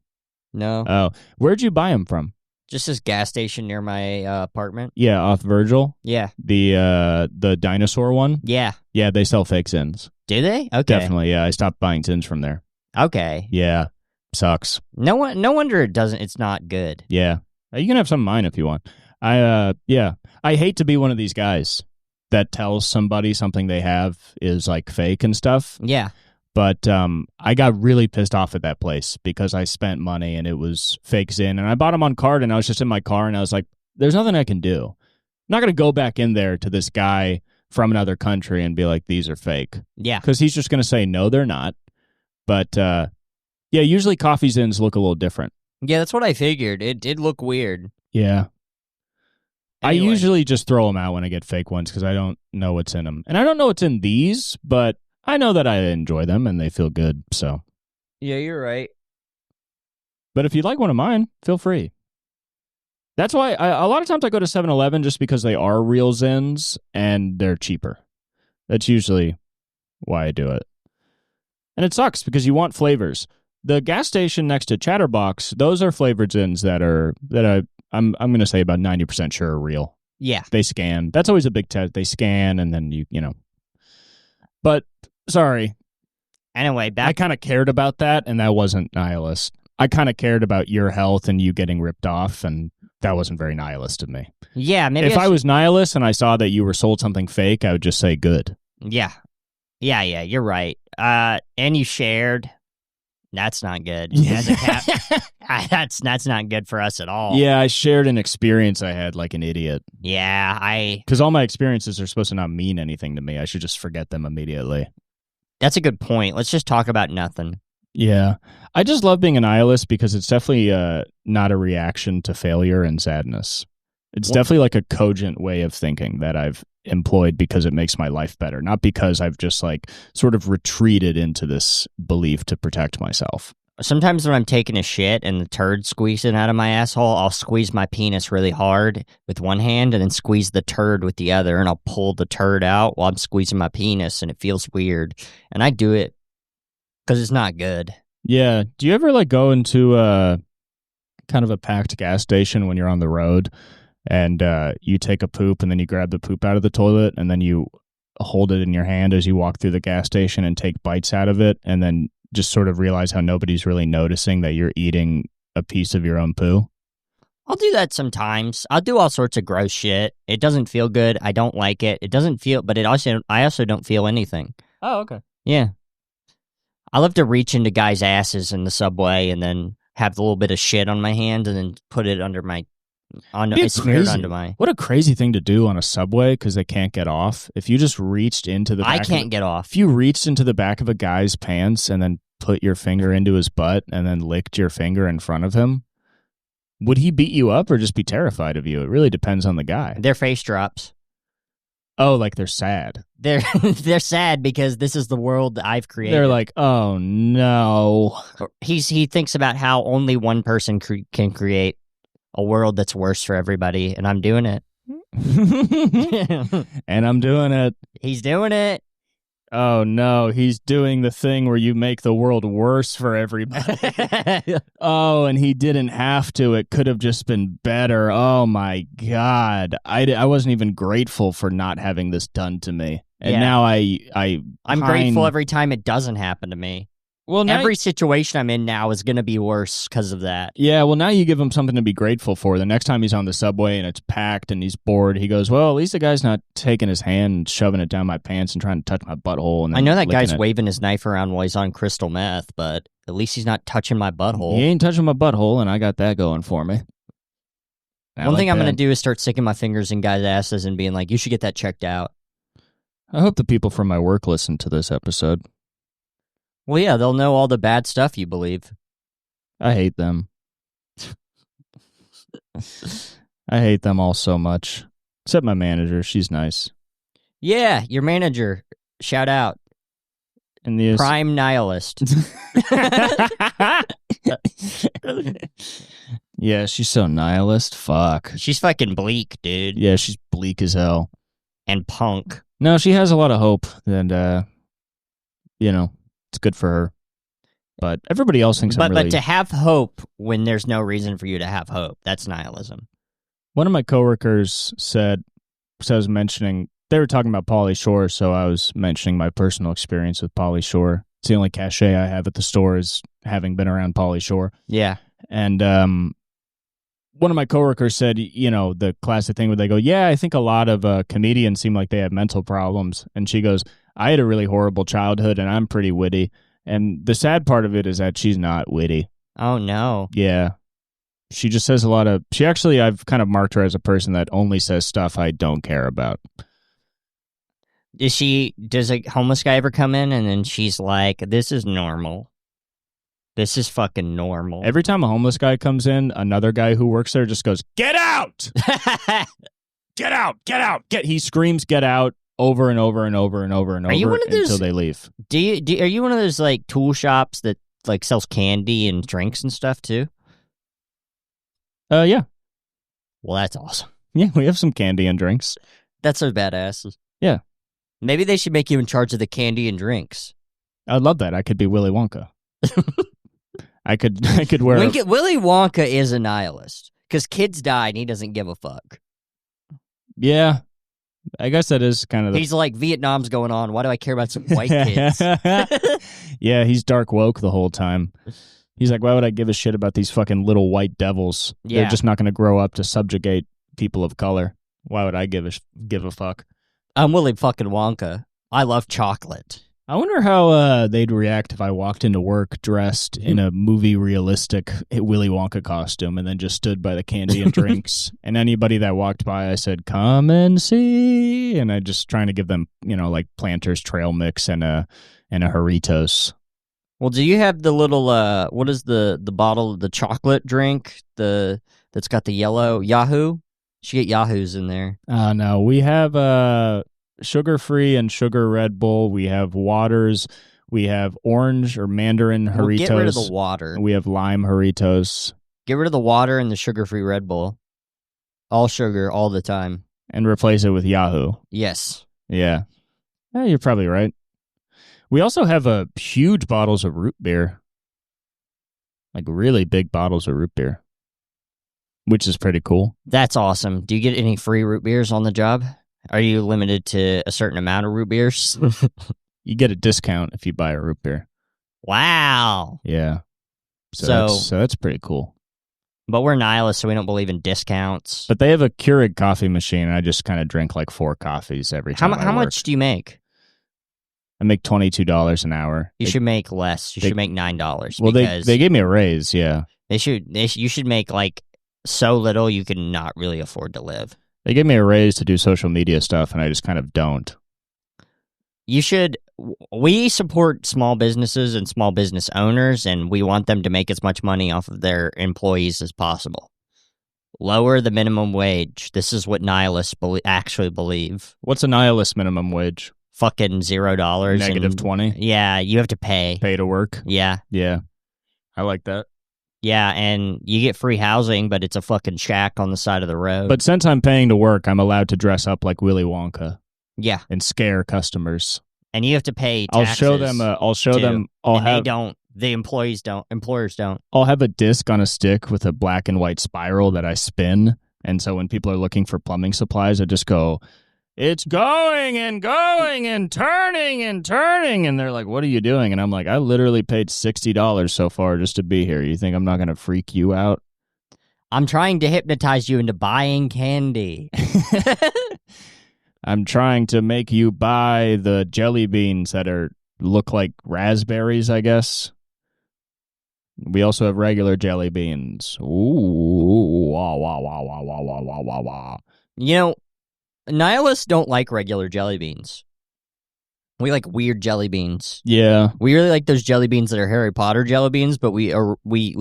No. Oh, where'd you buy them from? Just this gas station near my apartment. Yeah, off Virgil? Yeah. The dinosaur one? Yeah. Yeah, they sell fake Zins. Do they? Okay. Definitely, yeah. I stopped buying Zins from there. Okay. Yeah. Sucks. No wonder it's not good. Yeah. You can have some of mine if you want. I hate to be one of these guys that tells somebody something they have is fake and stuff. Yeah. But I got really pissed off at that place because I spent money and it was fake Zyn. And I bought them on card and I was just in my car and I was like, there's nothing I can do. I'm not going to go back in there to this guy from another country and be like, these are fake. Yeah. Because he's just going to say, no, they're not. But usually coffee Zyns look a little different. Yeah, that's what I figured. It did look weird. Yeah. Anyway. I usually just throw them out when I get fake ones because I don't know what's in them. And I don't know what's in these, but I know that I enjoy them and they feel good, so. Yeah, you're right. But if you'd like one of mine, feel free. That's why a lot of times I go to 7-Eleven just because they are real Zins and they're cheaper. That's usually why I do it. And it sucks because you want flavors. The gas station next to Chatterbox, those are flavored Zins I'm going to say about 90% sure are real. Yeah. They scan. That's always a big test. They scan and then you know. But sorry. Anyway, I kind of cared about that and that wasn't nihilist. I kind of cared about your health and you getting ripped off and that wasn't very nihilist of me. Yeah, maybe if I was nihilist and I saw that you were sold something fake, I would just say good. Yeah. Yeah, you're right. And you shared. That's not good. Yeah. That's not good for us at all. Yeah, I shared an experience I had like an idiot. Yeah, because all my experiences are supposed to not mean anything to me. I should just forget them immediately. That's a good point. Let's just talk about nothing. Yeah. I just love being a nihilist because it's definitely not a reaction to failure and sadness. It's definitely like a cogent way of thinking that I've employed because it makes my life better, not because I've just like sort of retreated into this belief to protect myself. Sometimes when I'm taking a shit and the turd squeezing out of my asshole, I'll squeeze my penis really hard with one hand and then squeeze the turd with the other, and I'll pull the turd out while I'm squeezing my penis, and it feels weird. And I do it because it's not good. Yeah. Do you ever like go into kind of a packed gas station when you're on the road and you take a poop and then you grab the poop out of the toilet and then you hold it in your hand as you walk through the gas station and take bites out of it and then just sort of realize how nobody's really noticing that you're eating a piece of your own poo? I'll do that sometimes. I'll do all sorts of gross shit. It doesn't feel good. I don't like it. It doesn't feel, but I also don't feel anything. Oh, okay. Yeah. I love to reach into guys' asses in the subway and then have a little bit of shit on my hand and then put it under my, it's smeared onto my. What a crazy thing to do on a subway because they can't get off. If you just reached into the back I can't get off. If you reached into the back of a guy's pants and then put your finger into his butt and then licked your finger in front of him, would he beat you up or just be terrified of you? It really depends on the guy. Their face drops. Oh, like they're sad. They're sad because this is the world that I've created. They're like, oh no. He thinks about how only one person can create a world that's worse for everybody, and I'm doing it. And I'm doing it. He's doing it. Oh no, he's doing the thing where you make the world worse for everybody. Oh, and he didn't have to. It could have just been better. Oh my God. I wasn't even grateful for not having this done to me. And now I'm grateful every time it doesn't happen to me. Well, every situation I'm in now is going to be worse because of that. Yeah, well, now you give him something to be grateful for. The next time he's on the subway and it's packed and he's bored, he goes, well, at least the guy's not taking his hand and shoving it down my pants and trying to touch my butthole. And I know that guy's waving his knife around while he's on crystal meth, but at least he's not touching my butthole. He ain't touching my butthole, and I got that going for me. One thing I'm going to do is start sticking my fingers in guys' asses and being like, you should get that checked out. I hope the people from my work listen to this episode. Well, yeah, they'll know all the bad stuff you believe. I hate them. I hate them all so much. Except my manager. She's nice. Yeah, your manager. Shout out. And the prime nihilist. Yeah, she's so nihilist. Fuck. She's fucking bleak, dude. Yeah, she's bleak as hell. And punk. No, she has a lot of hope. And, it's good for her. But everybody else thinks I'm really... But to have hope when there's no reason for you to have hope, that's nihilism. One of my coworkers said, so I was mentioning, they were talking about Pauly Shore, so I was mentioning my personal experience with Pauly Shore. It's the only cachet I have at the store is having been around Pauly Shore. Yeah. And one of my coworkers said, the classic thing where they go, yeah, I think a lot of comedians seem like they have mental problems. And she goes, I had a really horrible childhood and I'm pretty witty. And the sad part of it is that she's not witty. Oh, no. Yeah. She just says a lot of... I've kind of marked her as a person that only says stuff I don't care about. Does a homeless guy ever come in and then she's like, this is normal. This is fucking normal. Every time a homeless guy comes in, another guy who works there just goes, get out! Get out! Get out! He screams, get out, over and over and over and over and over until they leave. Are you one of those like tool shops that like sells candy and drinks and stuff too? Yeah. Well, that's awesome. Yeah, we have some candy and drinks. That's so badass. Yeah. Maybe they should make you in charge of the candy and drinks. I'd love that. I could be Willy Wonka. I could wear... Willy Wonka is a nihilist because kids die and he doesn't give a fuck. Yeah. I guess that is kind of He's like, Vietnam's going on. Why do I care about some white kids? Yeah, he's dark woke the whole time. He's like, why would I give a shit about these fucking little white devils? Yeah. They're just not going to grow up to subjugate people of color. Why would I give a fuck? I'm Willy fucking Wonka. I love chocolate. I wonder how they'd react if I walked into work dressed in a movie realistic Willy Wonka costume and then just stood by the candy and drinks. And anybody that walked by, I said, come and see. And I just trying to give them, like Planters trail mix and a Doritos. Well, do you have the little what is the bottle of the chocolate drink that's got the yellow Yahoo? You should get Yahoos in there. No, we have sugar-free and sugar Red Bull. We have waters. We have orange or mandarin Doritos. Well, get rid of the water. We have lime Doritos. Get rid of the water and the sugar-free Red Bull. All sugar, all the time. And replace it with Yahoo. Yes. Yeah. You're probably right. We also have huge bottles of root beer. Like really big bottles of root beer. Which is pretty cool. That's awesome. Do you get any free root beers on the job? Are you limited to a certain amount of root beers? You get a discount if you buy a root beer. Wow. Yeah. So that's pretty cool. But we're nihilists, so we don't believe in discounts. But they have a Keurig coffee machine, and I just kind of drink like 4 coffees every time. How much do you make? I make $22 an hour. You should make less. You should make $9. Well, they gave me a raise, yeah. You should make like so little you could not really afford to live. They gave me a raise to do social media stuff, and I just kind of don't. You should. We support small businesses and small business owners, and we want them to make as much money off of their employees as possible. Lower the minimum wage. This is what nihilists actually believe. What's a nihilist minimum wage? Fucking $0. Negative 20? Yeah, you have to pay. Pay to work? Yeah. Yeah. I like that. Yeah, and you get free housing, but it's a fucking shack on the side of the road. But since I'm paying to work, I'm allowed to dress up like Willy Wonka. Yeah. And scare customers. And you have to pay taxes. I'll show them. They don't. The employees don't. Employers don't. I'll have a disc on a stick with a black and white spiral that I spin. And so when people are looking for plumbing supplies, I just go, it's going and going and turning and turning. And they're like, what are you doing? And I'm like, I literally paid $60 so far just to be here. You think I'm not going to freak you out? I'm trying to hypnotize you into buying candy. I'm trying to make you buy the jelly beans that look like raspberries, I guess. We also have regular jelly beans. Ooh, wah, wah, wah, wah, wah, wah, wah, wah, wah. You know, nihilists don't like regular jelly beans. We like weird jelly beans. Yeah. We really like those jelly beans that are Harry Potter jelly beans, but we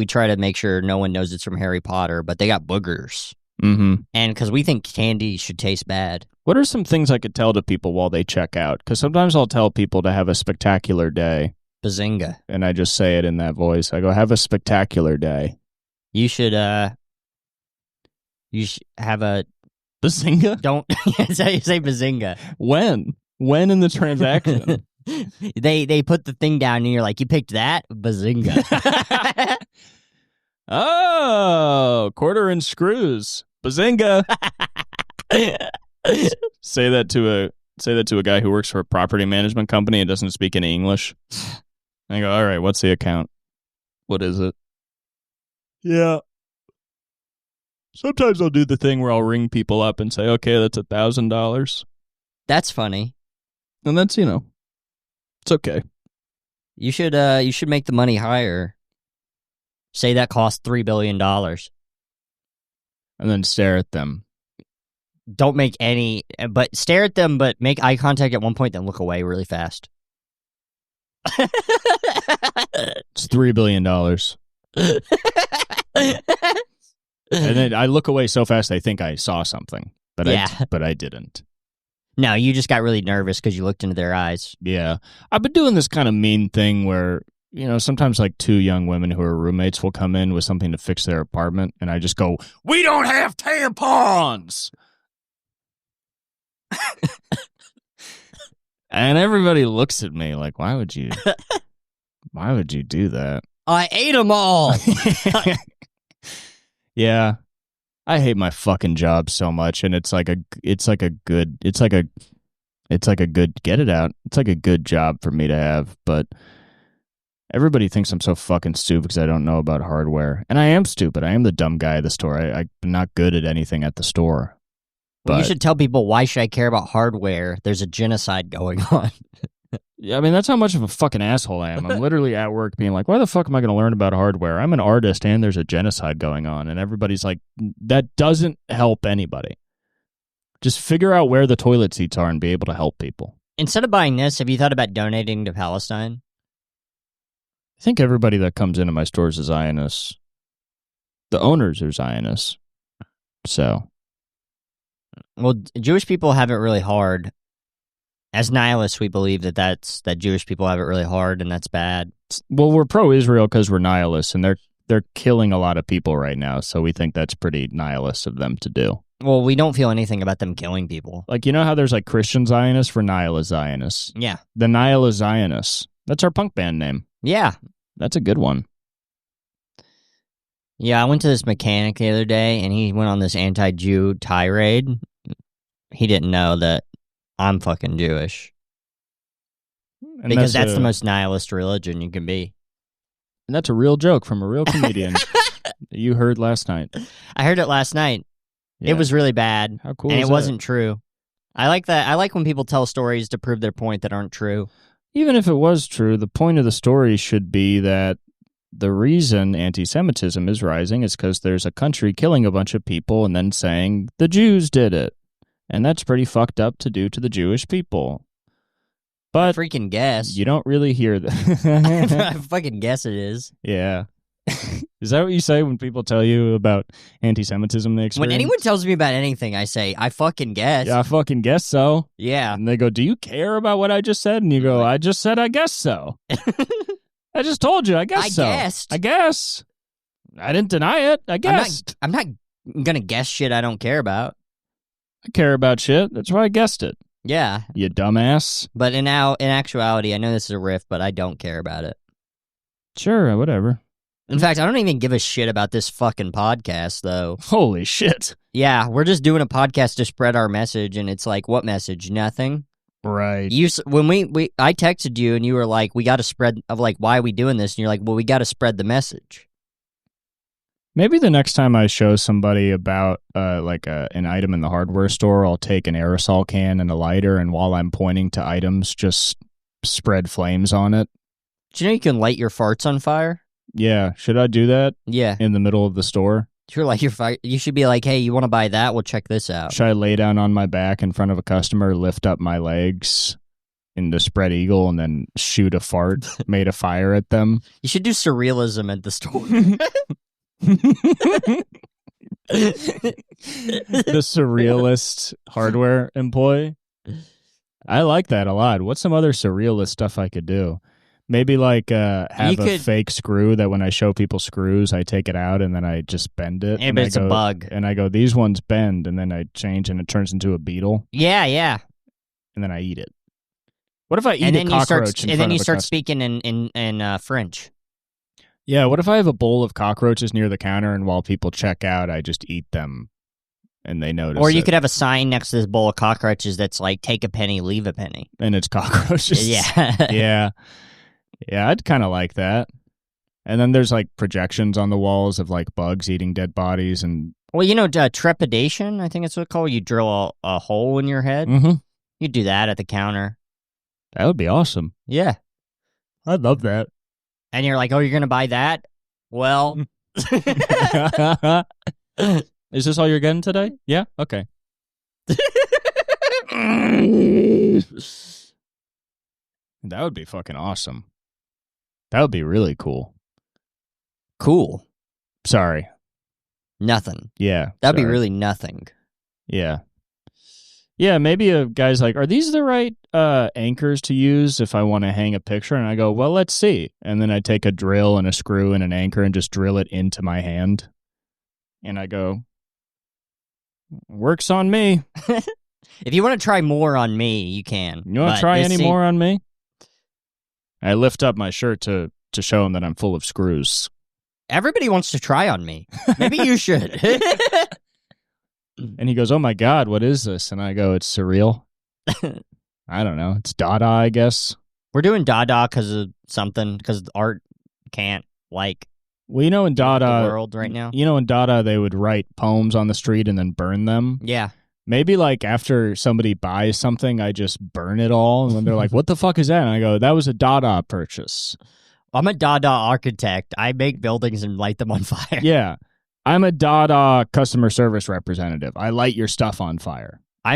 try to make sure no one knows it's from Harry Potter, but they got boogers. Mm-hmm. And because we think candy should taste bad. What are some things I could tell to people while they check out? Because sometimes I'll tell people to have a spectacular day. Bazinga. And I just say it in that voice. I go, have a spectacular day. You should have a... Bazinga? Don't say bazinga. When? When in the transaction? They put the thing down and you're like, you picked that? Bazinga. Oh, quarter inch screws. Bazinga. Say that to a guy who works for a property management company and doesn't speak any English. I go, all right, what's the account? What is it? Yeah. Sometimes I'll do the thing where I'll ring people up and say, okay, that's $1,000. That's funny. And that's, it's okay. You should make the money higher. Say that cost $3 billion. And then stare at them. Don't make any, but stare at them, but make eye contact at one point, then look away really fast. It's $3 billion. And then I look away so fast I think I saw something, but I didn't. No, you just got really nervous because you looked into their eyes. Yeah. I've been doing this kind of mean thing where, sometimes like 2 young women who are roommates will come in with something to fix their apartment, and I just go, we don't have tampons! And everybody looks at me like, why would you do that? I ate them all. Yeah. I hate my fucking job so much, and it's like a good job for me to have, but everybody thinks I'm so fucking stupid because I don't know about hardware. And I am stupid. I am the dumb guy at the store. I'm not good at anything at the store. Well, you should tell people, why should I care about hardware? There's a genocide going on. Yeah, I mean, that's how much of a fucking asshole I am. I'm literally at work being like, why the fuck am I going to learn about hardware? I'm an artist and there's a genocide going on. And everybody's like, that doesn't help anybody. Just figure out where the toilet seats are and be able to help people. Instead of buying this, have you thought about donating to Palestine? I think everybody that comes into my stores is Zionists. The owners are Zionists. So. Well, Jewish people have it really hard. As nihilists, we believe that Jewish people have it really hard, and that's bad. Well, we're pro-Israel because we're nihilists, and they're killing a lot of people right now, so we think that's pretty nihilist of them to do. Well, we don't feel anything about them killing people. Like, you know how there's like Christian Zionists for nihilist Zionists? Yeah. The nihilist Zionists. That's our punk band name. Yeah. That's a good one. Yeah, I went to this mechanic the other day, and he went on this anti-Jew tirade. He didn't know that I'm fucking Jewish. And because that's the most nihilist religion you can be. And that's a real joke from a real comedian that you heard last night. I heard it last night. Yeah. It was really bad. How cool and is it that? wasn't true. I like that. I like when people tell stories to prove their point that aren't true. Even if it was true, the point of the story should be that the reason anti-Semitism is rising is because there's a country killing a bunch of people and then saying the Jews did it. And that's pretty fucked up to do to the Jewish people. But freaking guess. You don't really hear that. I fucking guess it is. Yeah. Is that what you say when people tell you about anti-Semitism they experience? When anyone tells me about anything, I say, I fucking guess. Yeah, I fucking guess so. Yeah. And they go, do you care about what I just said? And you go, I just said I guess so. I just told you, I guess so. Guessed. I guess. I didn't deny it. I guessed. I'm not gonna guess shit I don't care about. I care about shit. That's why I guessed it. Yeah. You dumbass. But in actuality, I know this is a riff, but I don't care about it. Sure, whatever. In fact, I don't even give a shit about this fucking podcast, though. Holy shit. Yeah, we're just doing a podcast to spread our message, and it's like, what message? Nothing. Right. When I texted you, and you were like, we got to spread, of like, why are we doing this? And you're like, well, we got to spread the message. Maybe the next time I show somebody about an item in the hardware store, I'll take an aerosol can and a lighter, and while I'm pointing to items, just spread flames on it. Do you know you can light your farts on fire? Yeah. Should I do that? Yeah. In the middle of the store? You're like you should be like, hey, you want to buy that? Well, check this out. Should I lay down on my back in front of a customer, lift up my legs in the spread eagle, and then shoot a fart made a fire at them? You should do surrealism at the store. The surrealist hardware employee. I like that a lot. What's some other surrealist stuff I could do? Maybe like have a fake screw that when I show people screws, I take it out and then I just bend it. Yeah, but it's a bug. And I go, these ones bend, and then I change and it turns into a beetle. Yeah, yeah. And then I eat it. What if I eat a cockroach and then you start speaking in French? Yeah, what if I have a bowl of cockroaches near the counter, and while people check out, I just eat them and they notice Or you could have a sign next to this bowl of cockroaches that's like, take a penny, leave a penny. And it's cockroaches. Yeah. Yeah. Yeah, I'd kind of like that. And then there's like projections on the walls of like bugs eating dead bodies. And well, you know, trepidation, I think it's what it's called. You drill a hole in your head. Mm-hmm. You do that at the counter. That would be awesome. Yeah. I'd love that. And you're like, oh, you're going to buy that? Well. Is this all you're getting today? Yeah? Okay. That would be fucking awesome. That would be really cool. Cool. Sorry. Nothing. Yeah. That'd be really nothing. Yeah. Yeah, maybe a guy's like, are these the right anchors to use if I want to hang a picture? And I go, well, let's see. And then I take a drill and a screw and an anchor and just drill it into my hand. And I go, works on me. If you want to try more on me, you can. You want to try any more on me? I lift up my shirt to show him that I'm full of screws. Everybody wants to try on me. Maybe you should. And he goes, oh my God, what is this? And I go, it's Surreal. I don't know. It's Dada, I guess. We're doing Dada because of something, because art can't, like, well, you know, in Dada, the world right now. You know, in Dada, they would write poems on the street and then burn them. Yeah. Maybe, like, after somebody buys something, I just burn it all. And then they're like, what the fuck is that? And I go, that was a Dada purchase. I'm a Dada architect. I make buildings and light them on fire. Yeah. I'm a Dada customer service representative. I light your stuff on fire. I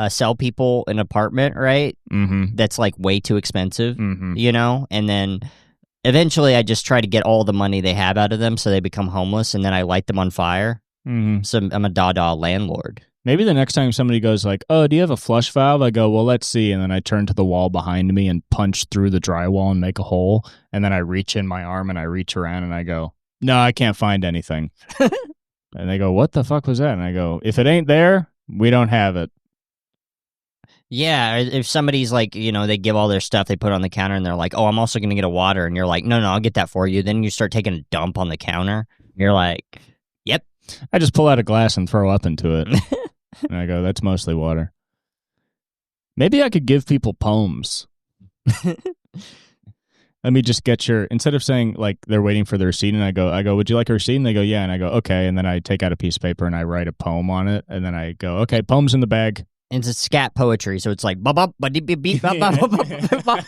sell people an apartment, right? Mm-hmm. That's like way too expensive, Mm-hmm. you know? And then eventually I just try to get all the money they have out of them so they become homeless, and then I light them on fire. Mm-hmm. So I'm a Dada landlord. Maybe the next time somebody goes like, "Oh, do you have a flush valve?" I go, "Well, let's see." And then I turn to the wall behind me and punch through the drywall and make a hole. And then I reach in my arm and I reach around and I go, "No, I can't find anything." And they go, "What the fuck was that?" And I go, "If it ain't there, we don't have it." Yeah, if somebody's like, you know, they give all their stuff, they put it on the counter, and they're like, "Oh, I'm also going to get a water." And you're like, "No, I'll get that for you." Then you start taking a dump on the counter. You're like, "Yep." I just pull out a glass and throw up into it. And I go, "That's mostly water." Maybe I could give people poems. Let me just get your, instead of saying like they're waiting for the receipt, and I go, "Would you like a receipt?" And they go, "Yeah." And I go, "Okay." And then I take out a piece of paper and I write a poem on it. And then I go, "Okay, poem's in the bag." And it's scat poetry, so it's like ba ba ba beep beep ba ba ba ba.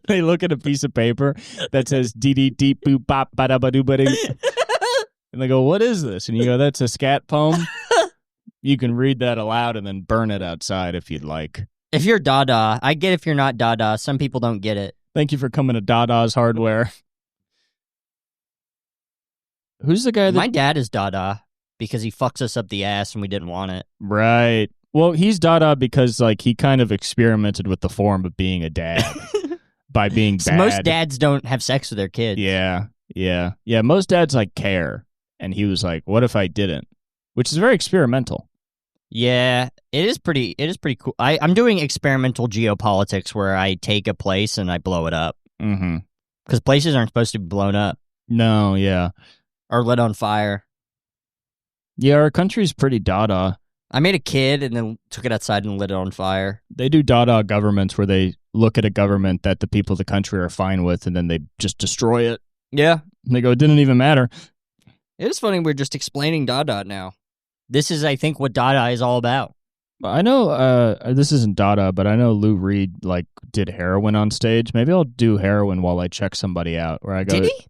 They look at a piece of paper that says dee dee deep boop bop ba da ba doo ba doo. And they go, "What is this?" And you go, "That's a scat poem." You can read that aloud and then burn it outside if you'd like. If you're Dada, I get if you're not Dada. Some people don't get it. Thank you for coming to Dada's Hardware. Who's the guy that... My dad is Dada because he fucks us up the ass and we didn't want it. Right. Well, he's Dada because like he kind of experimented with the form of being a dad by being bad. Most dads don't have sex with their kids. Yeah. Most dads like care. And he was like, "What if I didn't?" Which is very experimental. Yeah, it is pretty cool. I'm doing experimental geopolitics where I take a place and I blow it up. Mm-hmm. Because places aren't supposed to be blown up. No, yeah. Or lit on fire. Yeah, our country's pretty Dada. I made a kid and then took it outside and lit it on fire. They do Dada governments where they look at a government that the people of the country are fine with and then they just destroy it. Yeah. And they go, "It didn't even matter." It is funny we're just explaining Dada now. This is, I think, what Dada is all about. I know this isn't Dada, but I know Lou Reed like did heroin on stage. Maybe I'll do heroin while I check somebody out. Where I go, Did he?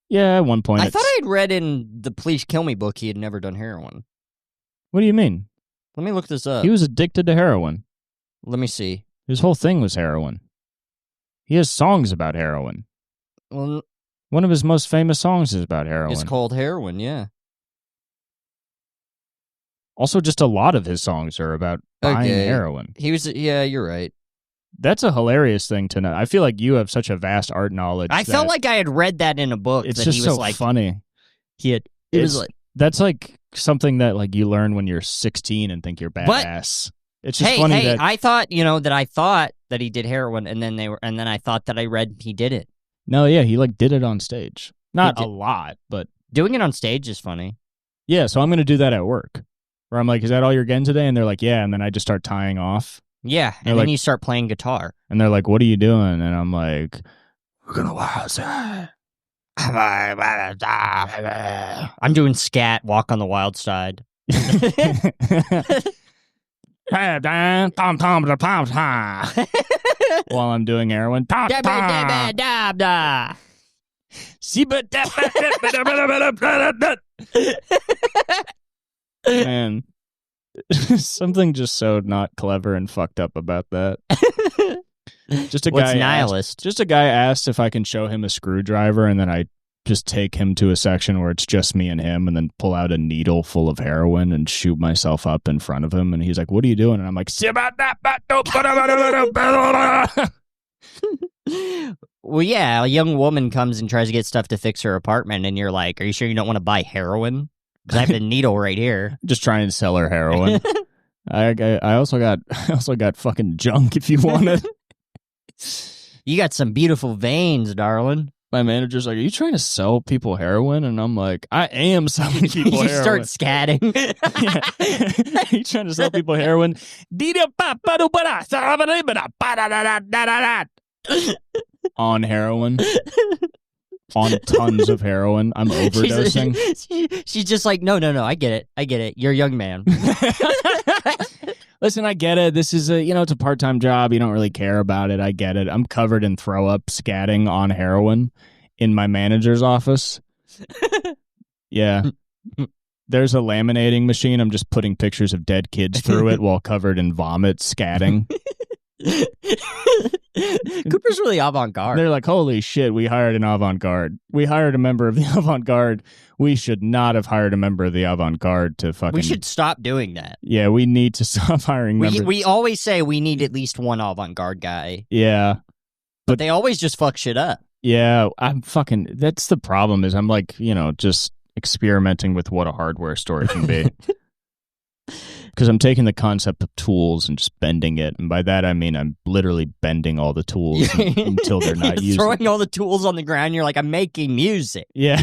Yeah, at one point. I thought I had read in the Please Kill Me book he had never done heroin. What do you mean? Let me look this up. He was addicted to heroin. Let me see. His whole thing was heroin. He has songs about heroin. Well, one of his most famous songs is about heroin. It's called Heroin, yeah. Also, just a lot of his songs are about buying heroin. Yeah, you're right. That's a hilarious thing to know. I feel like you have such a vast art knowledge. I felt like I had read that in a book. It's that just he was so like, funny. It was like, that's like something that like you learn when you're 16 and think you're badass. It's just funny that I thought that he did heroin, and then I thought that I read he did it. No, yeah, he like did it on stage. Not a lot, but doing it on stage is funny. Yeah, so I'm going to do that at work. Where I'm like, "Is that all you're getting today?" And they're like, "Yeah." And then I just start tying off. Yeah, and then you start playing guitar. And they're like, "What are you doing?" And I'm like, "We're going to watch it." I'm doing scat, Walk on the Wild Side. While I'm doing heroin. Man, something just so not clever and fucked up about that. Just a guy nihilist? Just a guy asked if I can show him a screwdriver, and then I just take him to a section where it's just me and him, and then pull out a needle full of heroin and shoot myself up in front of him. And he's like, "What are you doing?" And I'm like, well, yeah, a young woman comes and tries to get stuff to fix her apartment, and you're like, "Are you sure you don't want to buy heroin? Because I have a needle right here." Just trying to sell her heroin. I also got fucking junk if you want it. You got some beautiful veins, darling. My manager's like, "Are you trying to sell people heroin?" And I'm like, "I am selling people you heroin." You start scatting. Are you trying to sell people heroin? On heroin. On tons of heroin. I'm overdosing. She's just like, no, I get it. You're a young man. Listen, I get it. This is it's a part-time job. You don't really care about it. I get it. I'm covered in throw up scatting on heroin in my manager's office. Yeah. There's a laminating machine. I'm just putting pictures of dead kids through it while covered in vomit, scatting. Cooper's really avant-garde. They're like, holy shit, we hired an avant-garde. We hired a member of the avant-garde. We should not have hired a member of the avant-garde to fucking... We should stop doing that. Yeah, we need to stop hiring members. We always say we need at least one avant-garde guy. Yeah. But they always just fuck shit up. Yeah, I'm fucking... That's the problem is I'm like, just experimenting with what a hardware store can be. Because I'm taking the concept of tools and just bending it. And by that, I mean I'm literally bending all the tools until they're not used. Throwing all the tools on the ground, you're like, I'm making music. Yeah.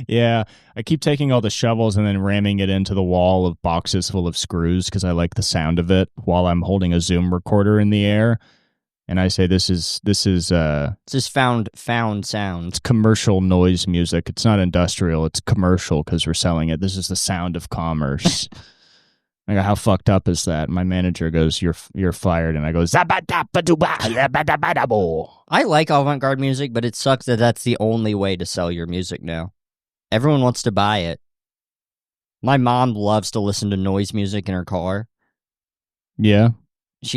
Yeah. I keep taking all the shovels and then ramming it into the wall of boxes full of screws because I like the sound of it while I'm holding a Zoom recorder in the air. And I say this is found sound. It's commercial noise music. It's not industrial. It's commercial because we're selling it. This is the sound of commerce. I go, how fucked up is that? My manager goes, you're fired. And I go, I like avant-garde music, but it sucks that that's the only way to sell your music now. Everyone wants to buy it. My mom loves to listen to noise music in her car. Yeah. It's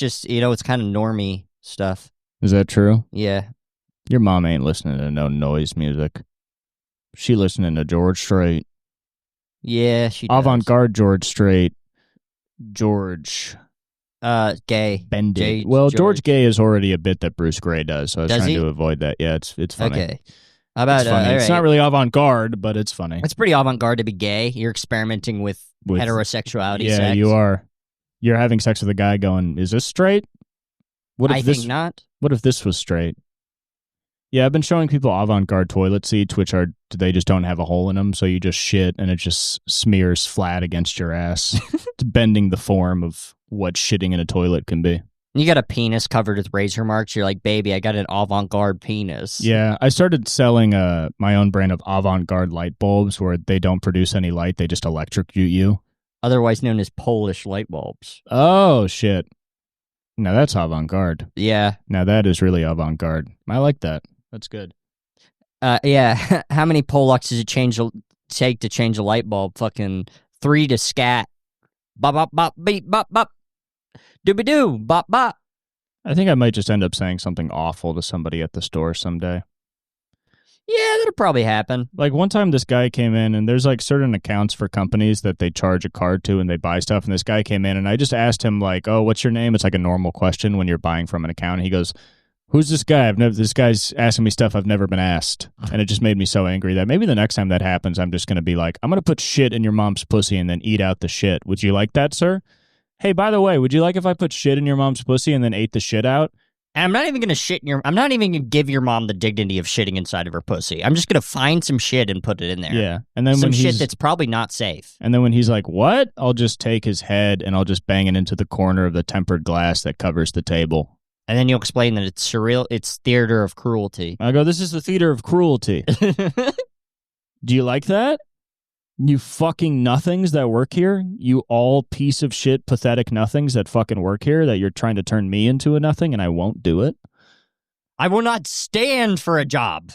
just, it's kind of normie stuff. Is that true? Yeah. Your mom ain't listening to no noise music. She listening to George Strait. Yeah, she does. Avant-garde George Strait. George. Gay. Bendig. Well, George Gay is already a bit that Bruce Gray does, so I was trying to avoid that. Yeah, it's funny. Okay. How about, it's funny. It's not really avant-garde, but it's funny. It's pretty avant-garde to be gay. You're experimenting with heterosexuality. Yeah, sex. you are. You're having sex with a guy going, is this straight? I think not. What if this was straight? Yeah, I've been showing people avant-garde toilet seats, which they just don't have a hole in them, so you just shit and it just smears flat against your ass. It's bending the form of what shitting in a toilet can be. You got a penis covered with razor marks. You're like, baby, I got an avant-garde penis. Yeah, I started selling my own brand of avant-garde light bulbs where they don't produce any light, they just electrocute you. Otherwise known as Polish light bulbs. Oh, shit. Now that's avant-garde. Yeah. Now that is really avant-garde. I like that. That's good. Yeah. How many Polacks does it take to change a light bulb? Fucking 3 to scat. Bop, bop, bop, beep, bop, bop. Dooby-doo, bop, bop. I think I might just end up saying something awful to somebody at the store someday. Yeah, that'll probably happen. Like one time this guy came in and there's like certain accounts for companies that they charge a card to and they buy stuff. And this guy came in and I just asked him like, oh, what's your name? It's like a normal question when you're buying from an account. And he goes, who's this guy? This guy's asking me stuff I've never been asked. And it just made me so angry that maybe the next time that happens, I'm just going to be like, I'm going to put shit in your mom's pussy and then eat out the shit. Would you like that, sir? Hey, by the way, would you like if I put shit in your mom's pussy and then ate the shit out? And I'm not even going to I'm not even going to give your mom the dignity of shitting inside of her pussy. I'm just going to find some shit and put it in there. Yeah. And then some shit that's probably not safe. And then when he's like, what? I'll just take his head and I'll just bang it into the corner of the tempered glass that covers the table. And then you'll explain that it's surreal. It's theater of cruelty. I go, this is the theater of cruelty. Do you like that? You fucking nothings that work here? You all piece of shit, pathetic nothings that fucking work here that you're trying to turn me into a nothing and I won't do it? I will not stand for a job.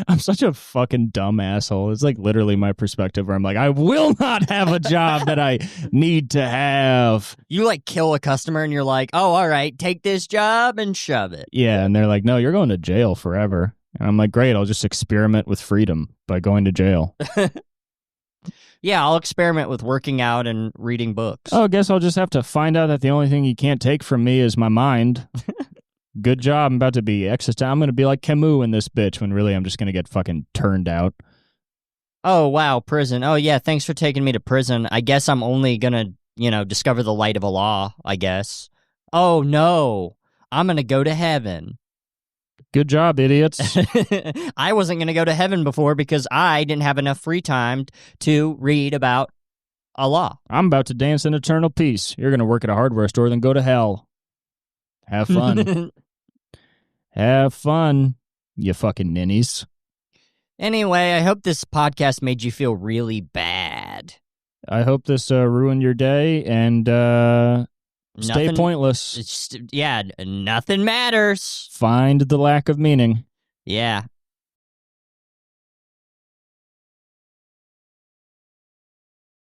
I'm such a fucking dumb asshole. It's like literally my perspective where I'm like, I will not have a job that I need to have. You like kill a customer and you're like, oh, all right, take this job and shove it. Yeah, and they're like, no, you're going to jail forever. And I'm like, great, I'll just experiment with freedom by going to jail. Yeah, I'll experiment with working out and reading books. Oh, I guess I'll just have to find out that the only thing you can't take from me is my mind. Good job. I'm about to be existential. I'm going to be like Camus in this bitch when really I'm just going to get fucking turned out. Oh, wow, prison. Oh, yeah, thanks for taking me to prison. I guess I'm only going to, discover the light of Allah, I guess. Oh, no, I'm going to go to heaven. Good job, idiots. I wasn't going to go to heaven before because I didn't have enough free time to read about Allah. I'm about to dance in eternal peace. You're going to work at a hardware store, then go to hell. Have fun. Have fun, you fucking ninnies. Anyway, I hope this podcast made you feel really bad. I hope this ruined your day and stay pointless. Yeah, nothing matters. Find the lack of meaning. Yeah.